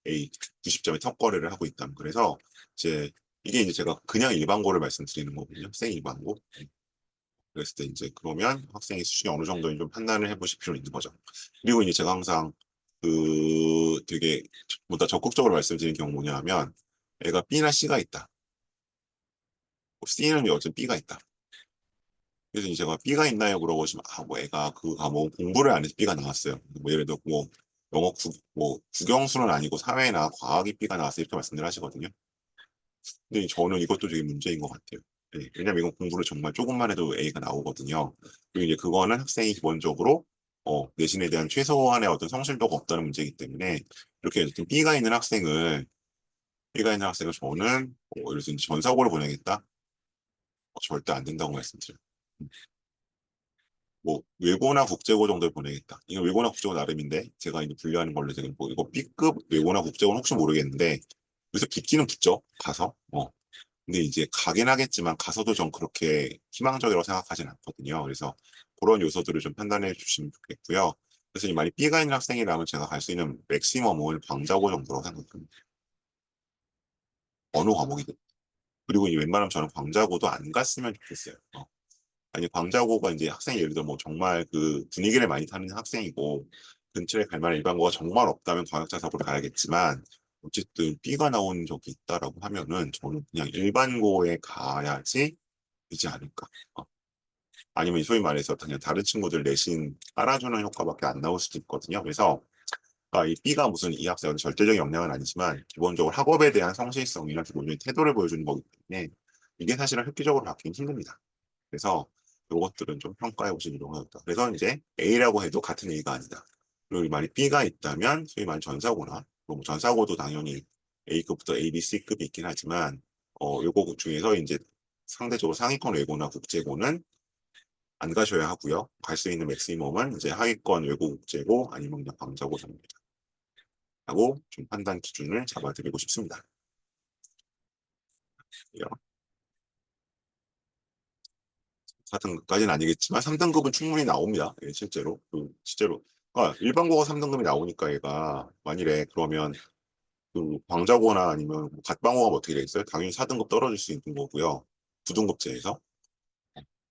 A 90점의 턱걸이를 하고 있다면. 그래서 이제 이게 이제 제가 그냥 일반고를 말씀드리는 거거든요. 생 일반고. 그랬을 때 이제 그러면 학생의 수준이 어느 정도인지 좀 판단을 해보실 필요는 있는 거죠. 그리고 이제 제가 항상 그 되게 보다 적극적으로 말씀드리는 경우 뭐냐면 애가 B나 C가 있다. C는 어차피 B가 있다. 그래서 이제 제가 B가 있나요? 물어보시면 뭐 애가 그 과목 공부를 안 해서 B가 나왔어요. 뭐 예를 들어 뭐 영어 뭐 국영수는 아니고 사회나 과학이 B가 나왔어요. 이렇게 말씀을 하시거든요. 근데 저는 이것도 되게 문제인 것 같아요. 네, 왜냐면 이건 공부를 정말 조금만 해도 A가 나오거든요. 그리고 이제 그거는 학생이 기본적으로 내신에 대한 최소한의 어떤 성실도가 없다는 문제이기 때문에 이렇게 어쨌든 B가 있는 학생을 저는 예를 들어서 전사고를 보내겠다? 절대 안 된다고 말씀드려요. 뭐 외고나 국제고 정도를 보내겠다. 이거 외고나 국제고 나름인데 제가 이제 분류하는 걸로 지금 뭐 이거 B급 외고나 국제고는 혹시 모르겠는데 그래서 붙기는 붙죠. 가서. 근데 이제 가긴 하겠지만 가서도 전 그렇게 희망적이라고 생각하진 않거든요. 그래서 그런 요소들을 좀 판단해 주시면 좋겠고요. 그래서 이 만약 B가 있는 학생이라면 제가 갈 수 있는 맥시멈을 광자고 정도라고 생각합니다. 어느 과목이든. 그리고 이 웬만하면 저는 광자고도 안 갔으면 좋겠어요. 아니 광자고가 이제 학생이 예를 들어 뭐 정말 그 분위기를 많이 타는 학생이고 근처에 갈 만한 일반고가 정말 없다면 광역자사고를 가야겠지만 어쨌든 B가 나온 적이 있다라고 하면은 저는 그냥 일반고에 가야지 되지 않을까. 아니면 소위 말해서 그냥 다른 친구들 내신 깔아주는 효과밖에 안 나올 수도 있거든요. 그래서 이 B가 무슨 이 학생의 절대적인 역량은 아니지만 기본적으로 학업에 대한 성실성이나 기본적인 태도를 보여주는 거기 때문에 이게 사실은 획기적으로 바뀌긴 힘듭니다. 그래서 이것들은 좀 평가해 보시는 필요가 있다. 그래서 이제 A라고 해도 같은 A가 아니다. 그리고 만약 B가 있다면 소위 말하는 전사고나 뭐 전사고도 당연히 A급부터 A, B, C급이 있긴 하지만 요거 중에서 이제 상대적으로 상위권 외고나 국제고는 안 가셔야 하고요. 갈 수 있는 맥시멈은 이제 하위권 외고 국제고 아니면 그냥 방자고 정도다. 하고 좀 판단 기준을 잡아드리고 싶습니다. 4등급까지는 아니겠지만 3등급은 충분히 나옵니다. 예, 실제로. 실제로. 일반고가 3등급이 나오니까 얘가 만일에 그러면 그 광자고나 아니면 갓방어가 어떻게 돼 있어요? 당연히 4등급 떨어질 수 있는 거고요. 9등급제에서.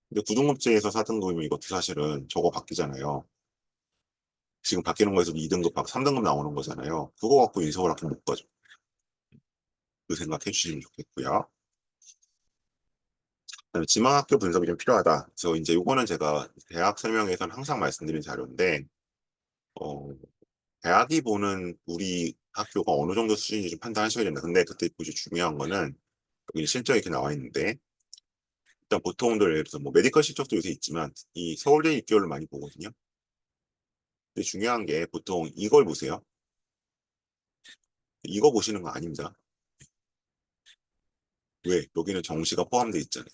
근데 9등급제에서 4등급이면 이것도 사실은 저거 바뀌잖아요. 지금 바뀌는 거에서 2등급, 3등급 나오는 거잖아요. 그거 갖고 인서울 학교 못 가죠. 그 생각해 주시면 좋겠고요. 그다음에 지망학교 분석이 좀 필요하다. 그래서 이제 이거는 제가 대학 설명회에서는 항상 말씀드린 자료인데, 어, 대학이 보는 우리 학교가 어느 정도 수준인지 좀 판단하셔야 된다. 근데 그때 보시 중요한 거는 여기 실적이 이렇게 나와 있는데, 일단 보통들 예를 들어서 뭐 메디컬 실적도 요새 있지만 이 서울대 입결을 많이 보거든요. 근데 중요한 게 보통 이걸 보세요. 이거 보시는 거 아닙니다. 왜? 여기는 정시가 포함되어 있잖아요.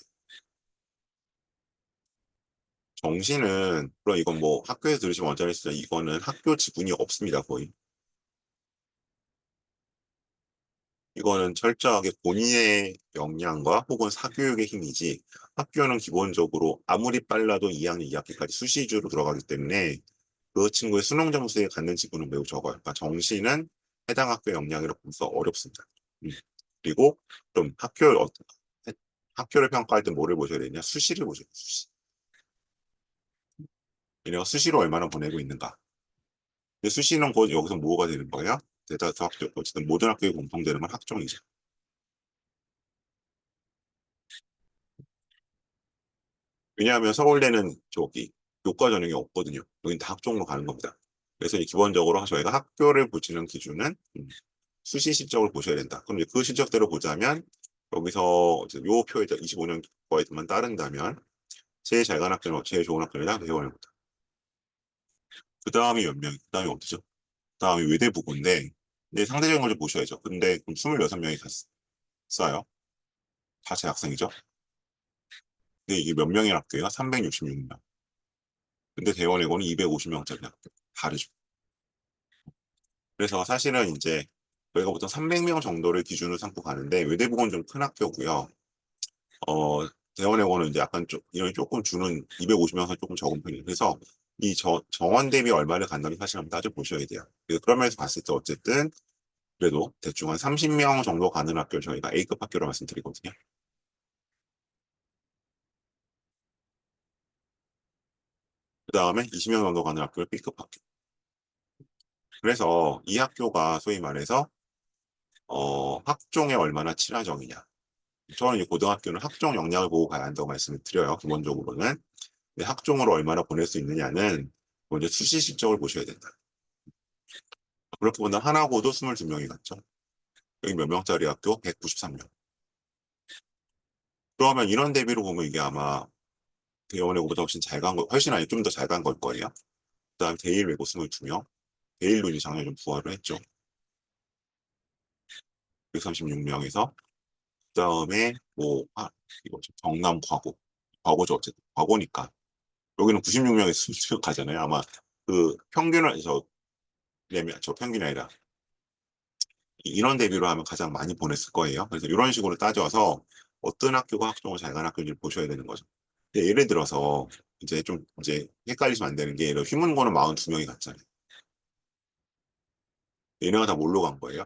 정시는 물론 이건 뭐 학교에서 들으시면 원장일 수도 이거는 학교 지분이 없습니다 거의. 이거는 철저하게 본인의 역량과 혹은 사교육의 힘이지 학교는 기본적으로 아무리 빨라도 2학년 2학기까지 수시 위주로 들어가기 때문에 그 친구의 수능 점수에 갖는 지분은 매우 적어요. 그러니까 정시는 해당 학교 역량이라고 보면서 어렵습니다. 그리고 좀 학교를 평가할 때 뭐를 보셔야 되냐? 수시를 보셔야 돼요. 수시. 얘네가 수시로 얼마나 보내고 있는가. 근데 수시는 곧 여기서 뭐가 되는 거예요? 대다수 학교, 어쨌든 모든 학교에 공통되는 건 학종이죠. 왜냐하면 서울대는 저기 교과 전형이 없거든요. 여긴 다 학종으로 가는 겁니다. 그래서 기본적으로 저희가 학교를 보시는 기준은 수시 실적을 보셔야 된다. 그럼 이제 그 실적대로 보자면 여기서 이제 요 표에 25년 거에만 따른다면 제일 잘 가는 학교는 제일 좋은 학교이다. 대원입니다. 그 다음이 몇 명? 그 다음이 어디죠? 그 다음이 외대부고인데 근데 상대적인 걸 좀 보셔야죠. 근데 그럼 26명이 갔어요. 다 재학생이죠. 근데 이게 몇 명의 학교예요? 366명. 근데 대원외고는 250명짜리 학교. 다르죠. 그래서 사실은 이제 저희가 보통 300명 정도를 기준으로 삼고 가는데 외대부고는 좀 큰 학교고요. 대원외고는 이제 약간 이런 조금 주는 250명에서 조금 적은 편이에요. 그래서 이 정원 대비 얼마를 간다는 사실 한번 따져보셔야 돼요. 그래서 그런 면에서 봤을 때 어쨌든 그래도 대충 한 30명 정도 가는 학교를 저희가 A급 학교로 말씀드리거든요. 그 다음에 20명 정도 가는 학교를 B급 학교. 그래서 이 학교가 소위 말해서 학종에 얼마나 친화적이냐. 저는 이 고등학교는 학종 역량을 보고 가야 한다고 말씀을 드려요. 기본적으로는. 근데 학종으로 얼마나 보낼 수 있느냐는 먼저 수시 실적을 보셔야 된다. 그렇게 보면 하나고도 22명이 갔죠. 여기 몇 명짜리 학교? 193명. 그러면 이런 대비로 보면 이게 아마 대원외고보다 훨씬 잘 간 거, 훨씬 아니 좀 더 잘 간 걸 거예요. 그다음 대일외고 22명. 대일로 이제 작년에 좀 부활을 했죠. 136명에서 그다음에 뭐 이거 경남 과고. 과고죠 어쨌든. 과고니까. 여기는 96명에서 20명 가잖아요. 아마 그 평균을 저 평균이 아니라 이런 대비로 하면 가장 많이 보냈을 거예요. 그래서 이런 식으로 따져서 어떤 학교가 학종을 잘 가는 학교인지 보셔야 되는 거죠. 예를 들어서 이제 좀 이제 헷갈리시면 안 되는 게 휘문고는 42명이 갔잖아요. 얘네가 다 뭘로 간 거예요?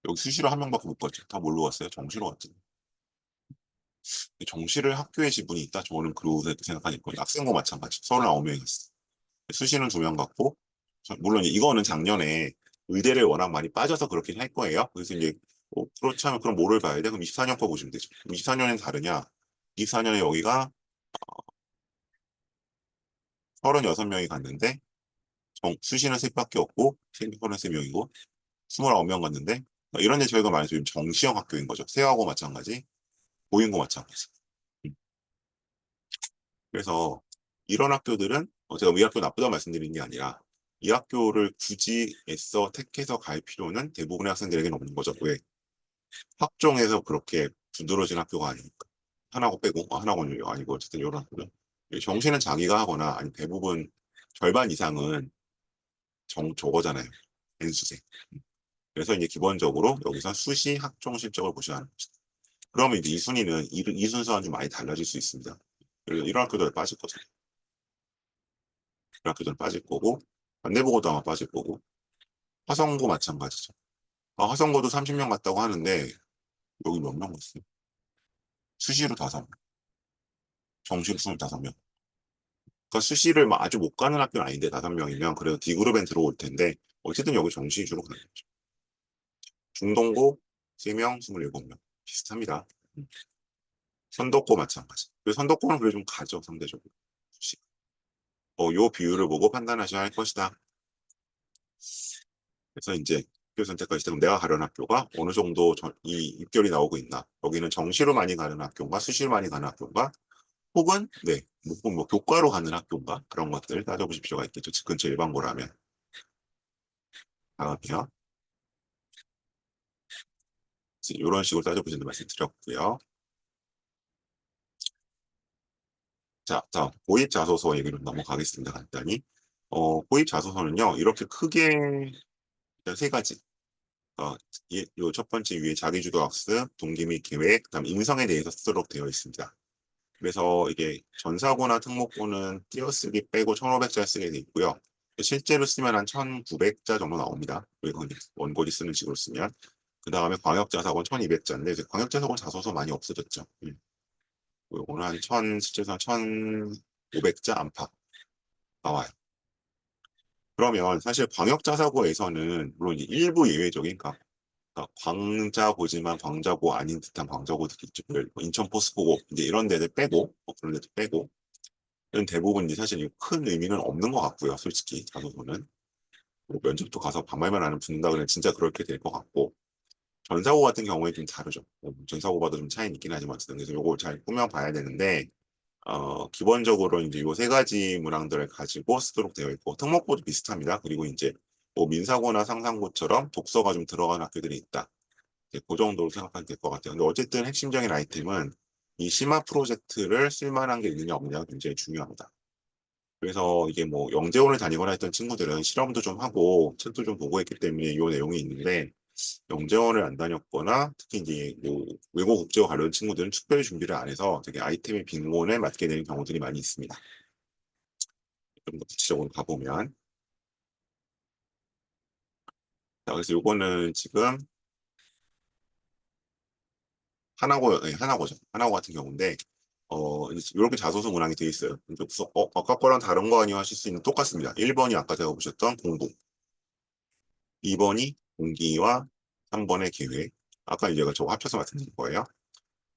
여기 수시로 한 명밖에 못 갔죠. 다 뭘로 갔어요? 정시로 갔죠. 정시를 학교에 지분이 있다? 저는 그렇게 생각하니까 학생고 마찬가지. 39명이 갔어요. 수시는 2명 갔고 물론 이거는 작년에 의대를 워낙 많이 빠져서 그렇긴 할 거예요. 그래서 이제 그렇지 않으면 그럼 뭐를 봐야 돼? 그럼 24년 거 보시면 되죠. 24년엔 다르냐? 24년에 여기가 36명이 갔는데 수시는 3밖에 없고 생리과는 3명이고 29명 갔는데 이런 데 저희가 말해서 지금 정시형 학교인 거죠. 세하고 마찬가지, 보인고 마찬가지. 그래서 이런 학교들은 제가 이 학교 나쁘다고 말씀드리는 게 아니라 이 학교를 굳이 애써 택해서 갈 필요는 대부분의 학생들에게는 없는 거죠. 왜? 학종에서 그렇게 두드러진 학교가 아니니까. 하나고 빼고, 하나고는 아니고 어쨌든 이런 학교는. 정시는 자기가 하거나 아니 대부분 절반 이상은 저거잖아요. N수생. 그래서 이제 기본적으로 여기서 수시 학종 실적을 보셔야 하는 거죠. 그러면 이제 이 순위는 이 순서와 좀 많이 달라질 수 있습니다. 그래서 이런 학교들 빠질 거죠. 이런 학교들 빠질 거고 반대보고도 아마 빠질 거고 화성고 마찬가지죠. 화성고도 30명 갔다고 하는데 여기 몇 명 갔어요? 수시로 5명, 정시로 25명. 그러니까 수시를 막 아주 못 가는 학교는 아닌데 5명이면 그래도 D그룹엔 들어올 텐데 어쨌든 여기 정시 위주로 가는 거죠. 중동고 3명, 27명. 비슷합니다. 선덕고 마찬가지. 선덕고는 그래 좀 가죠, 상대적으로. 요 비율을 보고 판단하셔야 할 것이다. 그래서 이제 학교 선택하실 때 내가 가려는 학교가 어느 정도 이 입결이 나오고 있나. 여기는 정시로 많이 가는 학교인가, 수시로 많이 가는 학교인가, 혹은 뭐 교과로 가는 학교인가 그런 것들 따져보실 필요가 있겠죠. 집 근처 일반고라면. 다음이요. 이런 식으로 따져보시는 말씀 드렸고요. 자, 다음 고입 자소서 얘기로 넘어가겠습니다. 간단히. 고입 자소서는요. 이렇게 크게 일단 3가지. 요첫 번째 위에 자기주도 학습, 동기 및 계획, 그다음 인성에 대해서 쓰도록 되어 있습니다. 그래서 이게 전사고나 특목고는 띄어쓰기 빼고 1,500자 쓰게 돼 있고요. 실제로 쓰면 한 1,900자 정도 나옵니다. 원고지 쓰는 식으로 쓰면. 그 다음에 광역자사고는 1,200자인데 광역자사고는 자소서 많이 없어졌죠. 오늘 한 실제로 한 1,500자 안팎 나와요. 그러면 사실 광역자사고에서는 물론 이제 일부 예외적인 광자고지만 광자고 아닌 듯한 광자고들이 있죠. 인천 포스코고 이제 이런 데들 빼고 그런 데들 빼고 이런 대부분 이제 사실 큰 의미는 없는 것 같고요. 솔직히 자소서는 면접도 가서 반말만 하는 붙는다 그러면 진짜 그렇게 될 것 같고 전사고 같은 경우에 좀 다르죠. 전사고봐도 좀 차이는 있긴 하지만 그래서 요거 잘 꾸며봐야 되는데 기본적으로 이제 요 3가지 문항들을 가지고 쓰도록 되어 있고 특목고도 비슷합니다. 그리고 이제 뭐 민사고나 상상고처럼 독서가 좀 들어간 학교들이 있다. 그 정도로 생각하면 될 것 같아요. 근데 어쨌든 핵심적인 아이템은 이 심화 프로젝트를 쓸만한 게 있느냐 없느냐가 굉장히 중요합니다. 그래서 이게 뭐 영재원을 다니거나 했던 친구들은 실험도 좀 하고 책도 좀 보고 했기 때문에 이 내용이 있는데 영재원을 안 다녔거나 특히 이제 뭐 외고 국제와 관련 친구들은 특별히 준비를 안 해서 되게 아이템의 빈곤에 맞게 되는 경우들이 많이 있습니다. 좀 더 구체적으로 가보면 자, 그래서 요거는 지금 하나고, 네, 하나고죠. 하나고 같은 경우인데 이렇게 자소서 문항이 되어 있어요. 근데 아까 거랑 다른 거 아니요 하실 수 있는 똑같습니다. 1번이 아까 제가 보셨던 공부, 2번이 동기와 3번의 계획. 아까 이제 저거 합쳐서 말씀드린 거예요.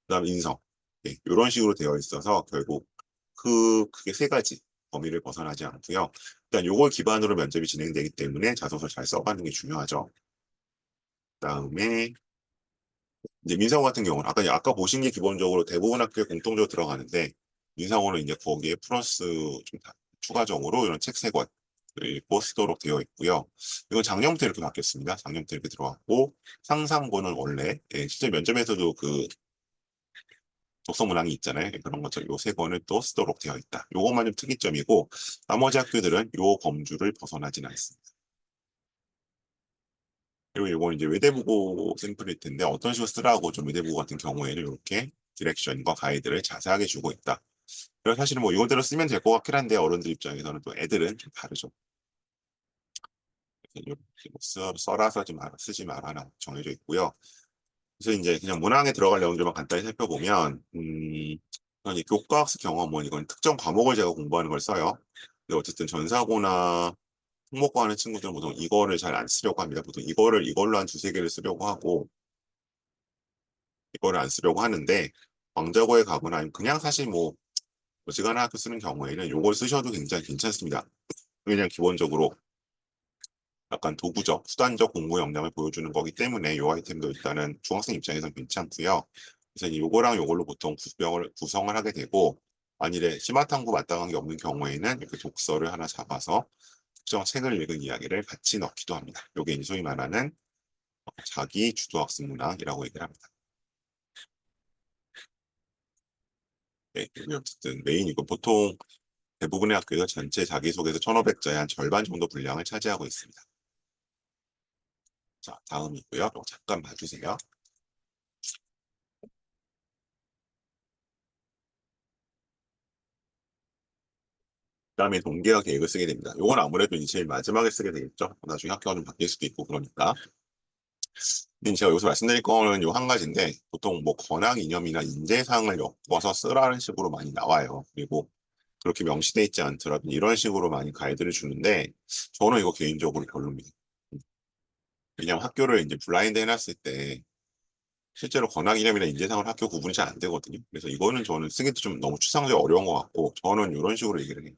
그다음 인성. 네, 이런 식으로 되어 있어서 결국 그게 세 가지 범위를 벗어나지 않고요. 일단 요걸 기반으로 면접이 진행되기 때문에 자소서 잘 써가는 게 중요하죠. 그다음에 이제 민사고 같은 경우는 아까 보신 게 기본적으로 대부분 학교에 공통적으로 들어가는데 민사고는 이제 거기에 플러스 좀 추가적으로 이런 책 세 권. 읽고 쓰도록 되어 있고요. 이건 작년부터 이렇게 바뀌었습니다. 작년부터 이렇게 들어왔고 상상고는 원래 실제 면접에서도 그 독서 문항이 있잖아요. 그런 것처럼 요 세 권을 또 쓰도록 되어 있다. 요것만 좀 특이점이고 나머지 학교들은 요 범주를 벗어나진 않습니다. 그리고 이건 이제 외대부고 샘플일 텐데 어떤 식으로 쓰라고 좀 외대부고 같은 경우에는 이렇게 디렉션과 가이드를 자세하게 주고 있다. 그래서 사실은 뭐 이거대로 쓰면 될 것 같긴 한데 어른들 입장에서는 또 애들은 좀 다르죠. 이렇게 뭐 써라서 쓰지 말아라 정해져 있고요. 그래서 이제 그냥 문항에 들어갈 내용들만 간단히 살펴보면 이건 이 교과학습 경험 뭐 이건 특정 과목을 제가 공부하는 걸 써요. 근데 어쨌든 전사고나 특목고 하는 친구들은 보통 이거를 잘 안 쓰려고 합니다. 보통 이걸로 한 두세 개를 쓰려고 하고 이거를 안 쓰려고 하는데 광자고에 가거나 아니면 그냥 사실 뭐 어지간한 학교 쓰는 경우에는 이걸 쓰셔도 굉장히 괜찮습니다. 그냥 기본적으로 약간 도구적, 수단적 공부 역량을 보여주는 거기 때문에 이 아이템도 일단은 중학생 입장에서는 괜찮고요. 그래서 요거랑 요걸로 보통 구성을 하게 되고 만일에 시마탐구 마땅한 게 없는 경우에는 이렇게 독서를 하나 잡아서 특정 책을 읽은 이야기를 같이 넣기도 합니다. 요게 이제 소위 말하는 자기 주도학습 문항이라고 얘기를 합니다. 네, 이게 어쨌든 메인이고 보통 대부분의 학교에서 전체 자기소개서 1,500자의 한 절반 정도 분량을 차지하고 있습니다. 자, 다음이고요. 잠깐 봐주세요. 그다음에 동기와 계획을 쓰게 됩니다. 이건 아무래도 이제 제일 마지막에 쓰게 되겠죠. 나중에 학교가 좀 바뀔 수도 있고 그러니까. 근데 제가 여기서 말씀드릴 거는 요 한 가지인데 보통 뭐 권한 이념이나 인재사항을 엮어서 쓰라는 식으로 많이 나와요. 그리고 그렇게 명시돼 있지 않더라도 이런 식으로 많이 가이드를 주는데 저는 이거 개인적으로 별로입니다. 왜냐하면 학교를 이제 블라인드 해놨을 때 실제로 권한 이념이나 인재상을 학교 구분이 잘 안 되거든요. 그래서 이거는 저는 쓰기도 좀 너무 추상적으로 어려운 것 같고 저는 이런 식으로 얘기를 해요.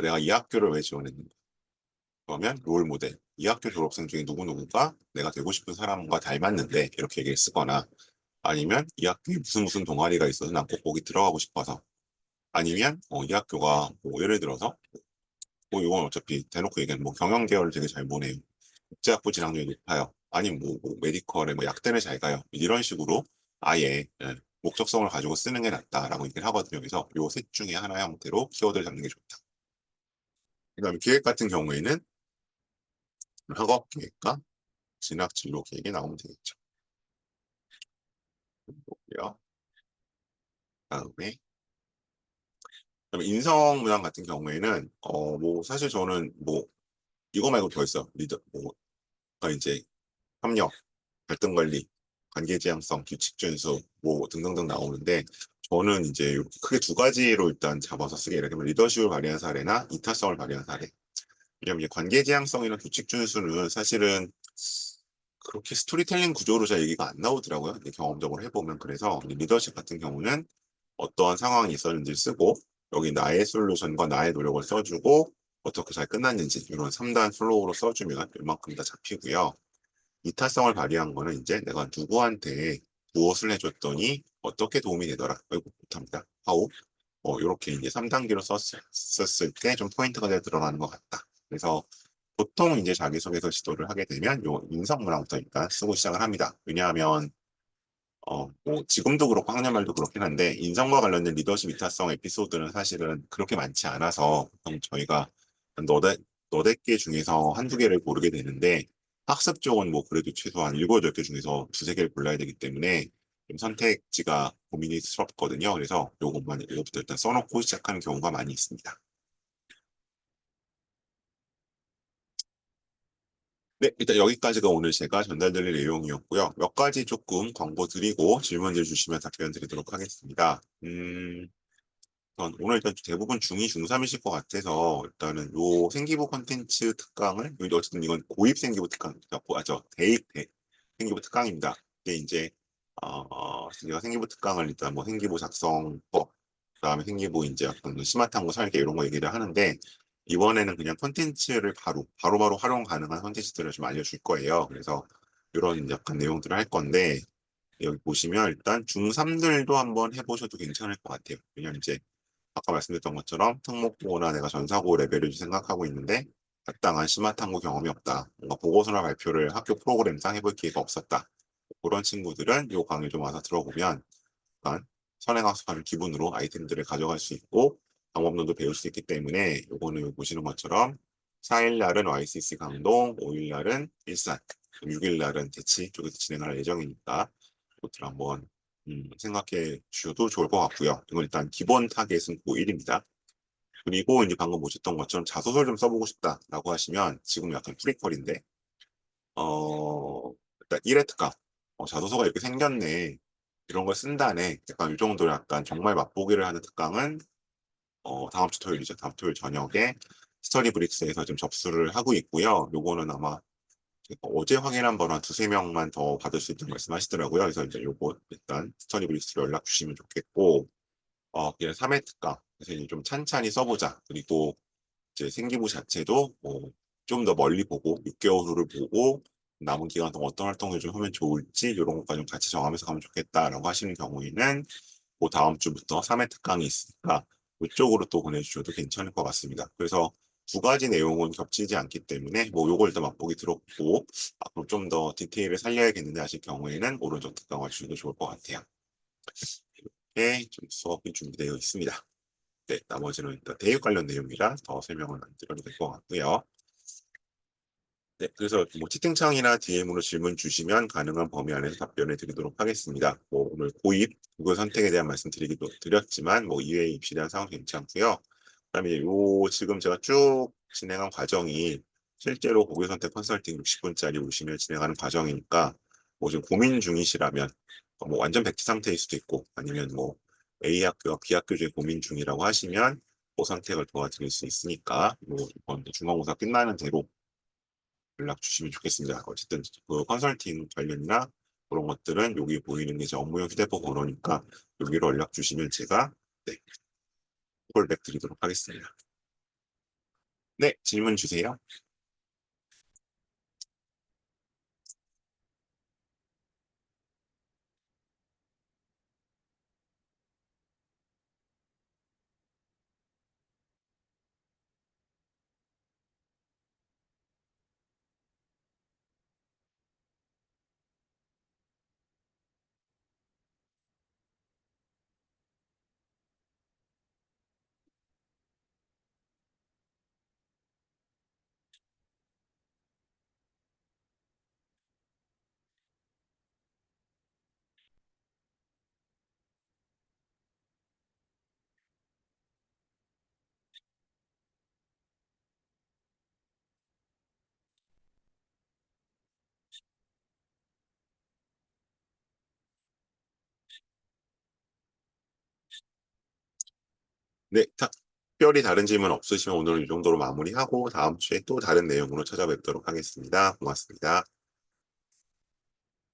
내가 이 학교를 왜 지원했는가? 그러면 롤 모델. 이 학교 졸업생 중에 누구누구가 내가 되고 싶은 사람과 닮았는데 이렇게 얘기를 쓰거나 아니면 이 학교에 무슨 동아리가 있어서 난 꼭 거기 들어가고 싶어서 아니면 이 학교가 뭐 예를 들어서 뭐 이건 어차피 대놓고 얘기하는 뭐 경영 계열을 되게 잘 보내요. 국제학부 진학률이 높아요. 아니면 뭐 메디컬에 뭐 약대를 잘 가요. 이런 식으로 아예 목적성을 가지고 쓰는 게 낫다라고 얘기를 하거든요. 그래서 요 셋 중에 하나의 형태로 키워드를 잡는 게 좋다. 그다음에 기획 같은 경우에는 학업 계획과 진학 진로 계획이 나오면 되겠죠. 보고요. 다음에 그다음에 인성 문항 같은 경우에는 뭐 사실 저는 뭐 이거 말고 더 있어요. 리더 뭐 그러니까 이제 협력, 갈등 관리, 관계 지향성, 규칙 준수 뭐 등등등 나오는데 저는 이제 이렇게 크게 두 가지로 일단 잡아서 쓰게 예를 들면 리더십을 발휘한 사례나 이타성을 발휘한 사례. 왜냐면 이제 관계 지향성이나 규칙 준수는 사실은 그렇게 스토리텔링 구조로 잘 얘기가 안 나오더라고요. 경험적으로 해보면 그래서 리더십 같은 경우는 어떠한 상황이 있었는지 쓰고 여기 나의 솔루션과 나의 노력을 써주고 어떻게 잘 끝났는지 이런 3단 플로우로 써주면 웬만큼 다 잡히고요. 이타성을 발휘한 거는 이제 내가 누구한테 무엇을 해줬더니 어떻게 도움이 되더라. 아이고 못합니다. 하우 이렇게 이제 3단계로 썼을 때 좀 포인트가 잘 들어가는 것 같다. 그래서 보통 이제 자기소개서 지도를 하게 되면 요 인성 문항부터 일단 쓰고 시작을 합니다. 왜냐하면 뭐 지금도 그렇고 학년 말도 그렇긴 한데 인성과 관련된 리더십 이타성 에피소드는 사실은 그렇게 많지 않아서 보통 저희가 한 너댓 개 중에서 한두 개를 고르게 되는데 학습 쪽은 뭐 그래도 최소한 7, 8개 중에서 두세 개를 골라야 되기 때문에 좀 선택지가 고민스럽거든요. 그래서 이것부터 일단 써놓고 시작하는 경우가 많이 있습니다. 네, 일단 여기까지가 오늘 제가 전달드릴 내용이었고요. 몇 가지 조금 광고 드리고 질문들 주시면 답변 드리도록 하겠습니다. 오늘 일단 대부분 중2, 중3이실 것 같아서 일단은 요 생기부 콘텐츠 특강을 어쨌든 이건 고입 생기부 특강입니다. 대입 생기부 특강입니다. 이게 이제 제가 생기부 특강을 일단 뭐 생기부 작성법, 그다음에 생기부 이제 어떤 심화 탐구 설계 이런 거 얘기를 하는데 이번에는 그냥 콘텐츠를 바로바로 활용 가능한 콘텐츠들을 좀 알려줄 거예요. 그래서 이런 약간 내용들을 할 건데 여기 보시면 일단 중3들도 한번 해보셔도 괜찮을 것 같아요. 왜냐면 이제 아까 말씀드렸던 것처럼 특목고나 내가 전사고 레벨을 생각하고 있는데 마땅한 심화 탐구 경험이 없다. 뭔가 보고서나 발표를 학교 프로그램상 해볼 기회가 없었다. 그런 친구들은 이 강의 좀 와서 들어보면 약간 선행학습하는 기분으로 아이템들을 가져갈 수 있고 방법론도 배울 수 있기 때문에 요거는 보시는 것처럼 4일 날은 YCC 강동, 5일 날은 일산, 6일 날은 대치 쪽에서 진행할 예정이니까 그것들 한번 생각해 주셔도 좋을 것 같고요. 이건 일단 기본 타겟은 고1입니다. 그리고 이제 방금 보셨던 것처럼 자소설 좀 써보고 싶다라고 하시면 지금 약간 프리퀄인데 일단 1회 특강 자소서가 이렇게 생겼네 이런 걸 쓴다네 약간 이 정도 약간 정말 맛보기를 하는 특강은 다음 주 토요일이죠. 다음 토요일 저녁에 스터디 브릭스에서 지금 접수를 하고 있고요. 요거는 아마 어제 확인한 번호 한 두세 명만 더 받을 수 있다고 말씀하시더라고요. 그래서 이제 요거 일단 스터디 브릭스로 연락 주시면 좋겠고, 그냥 3회 특강. 그래서 이제 좀 찬찬히 써보자. 그리고 이제 생기부 자체도 뭐 좀 더 멀리 보고 6개월 후를 보고 남은 기간 동안 어떤 활동을 좀 하면 좋을지 이런 것까지 좀 같이 정하면서 가면 좋겠다라고 하시는 경우에는 그 다음 주부터 3회 특강이 있으니까 그쪽으로 또 보내주셔도 괜찮을 것 같습니다. 그래서 두 가지 내용은 겹치지 않기 때문에 뭐 요걸 일단 맛보기 들었고 앞으로 좀 더 디테일을 살려야겠는데 하실 경우에는 오른쪽 특강 와주셔도 좋을 것 같아요. 이렇게 좀 수업이 준비되어 있습니다. 네, 나머지는 일단 대입 관련 내용이라 더 설명을 안 드려도 될 것 같고요. 네, 그래서 뭐 채팅창이나 DM으로 질문 주시면 가능한 범위 안에서 답변을 드리도록 하겠습니다. 뭐 오늘 고입, 국어 선택에 대한 말씀 드리기도 드렸지만 뭐 이외에 입시에 대한 상황 괜찮고요. 그다음에 요 지금 제가 쭉 진행한 과정이 실제로 고교 선택 컨설팅 60분짜리 오시면 진행하는 과정이니까 뭐 지금 고민 중이시라면 뭐 완전 백지 상태일 수도 있고 아니면 뭐 A 학교와 B 학교 중에 고민 중이라고 하시면 그 선택을 도와드릴 수 있으니까 뭐 이번 중간고사 끝나는 대로 연락 주시면 좋겠습니다. 어쨌든 그 컨설팅 관련이나 그런 것들은 여기 보이는 게 제 업무용 휴대폰 번호니까 여기로 연락 주시면 제가 네, 콜백 드리도록 하겠습니다. 네, 질문 주세요. 네, 특별히 다른 질문 없으시면 오늘 이 정도로 마무리하고 다음 주에 또 다른 내용으로 찾아뵙도록 하겠습니다. 고맙습니다.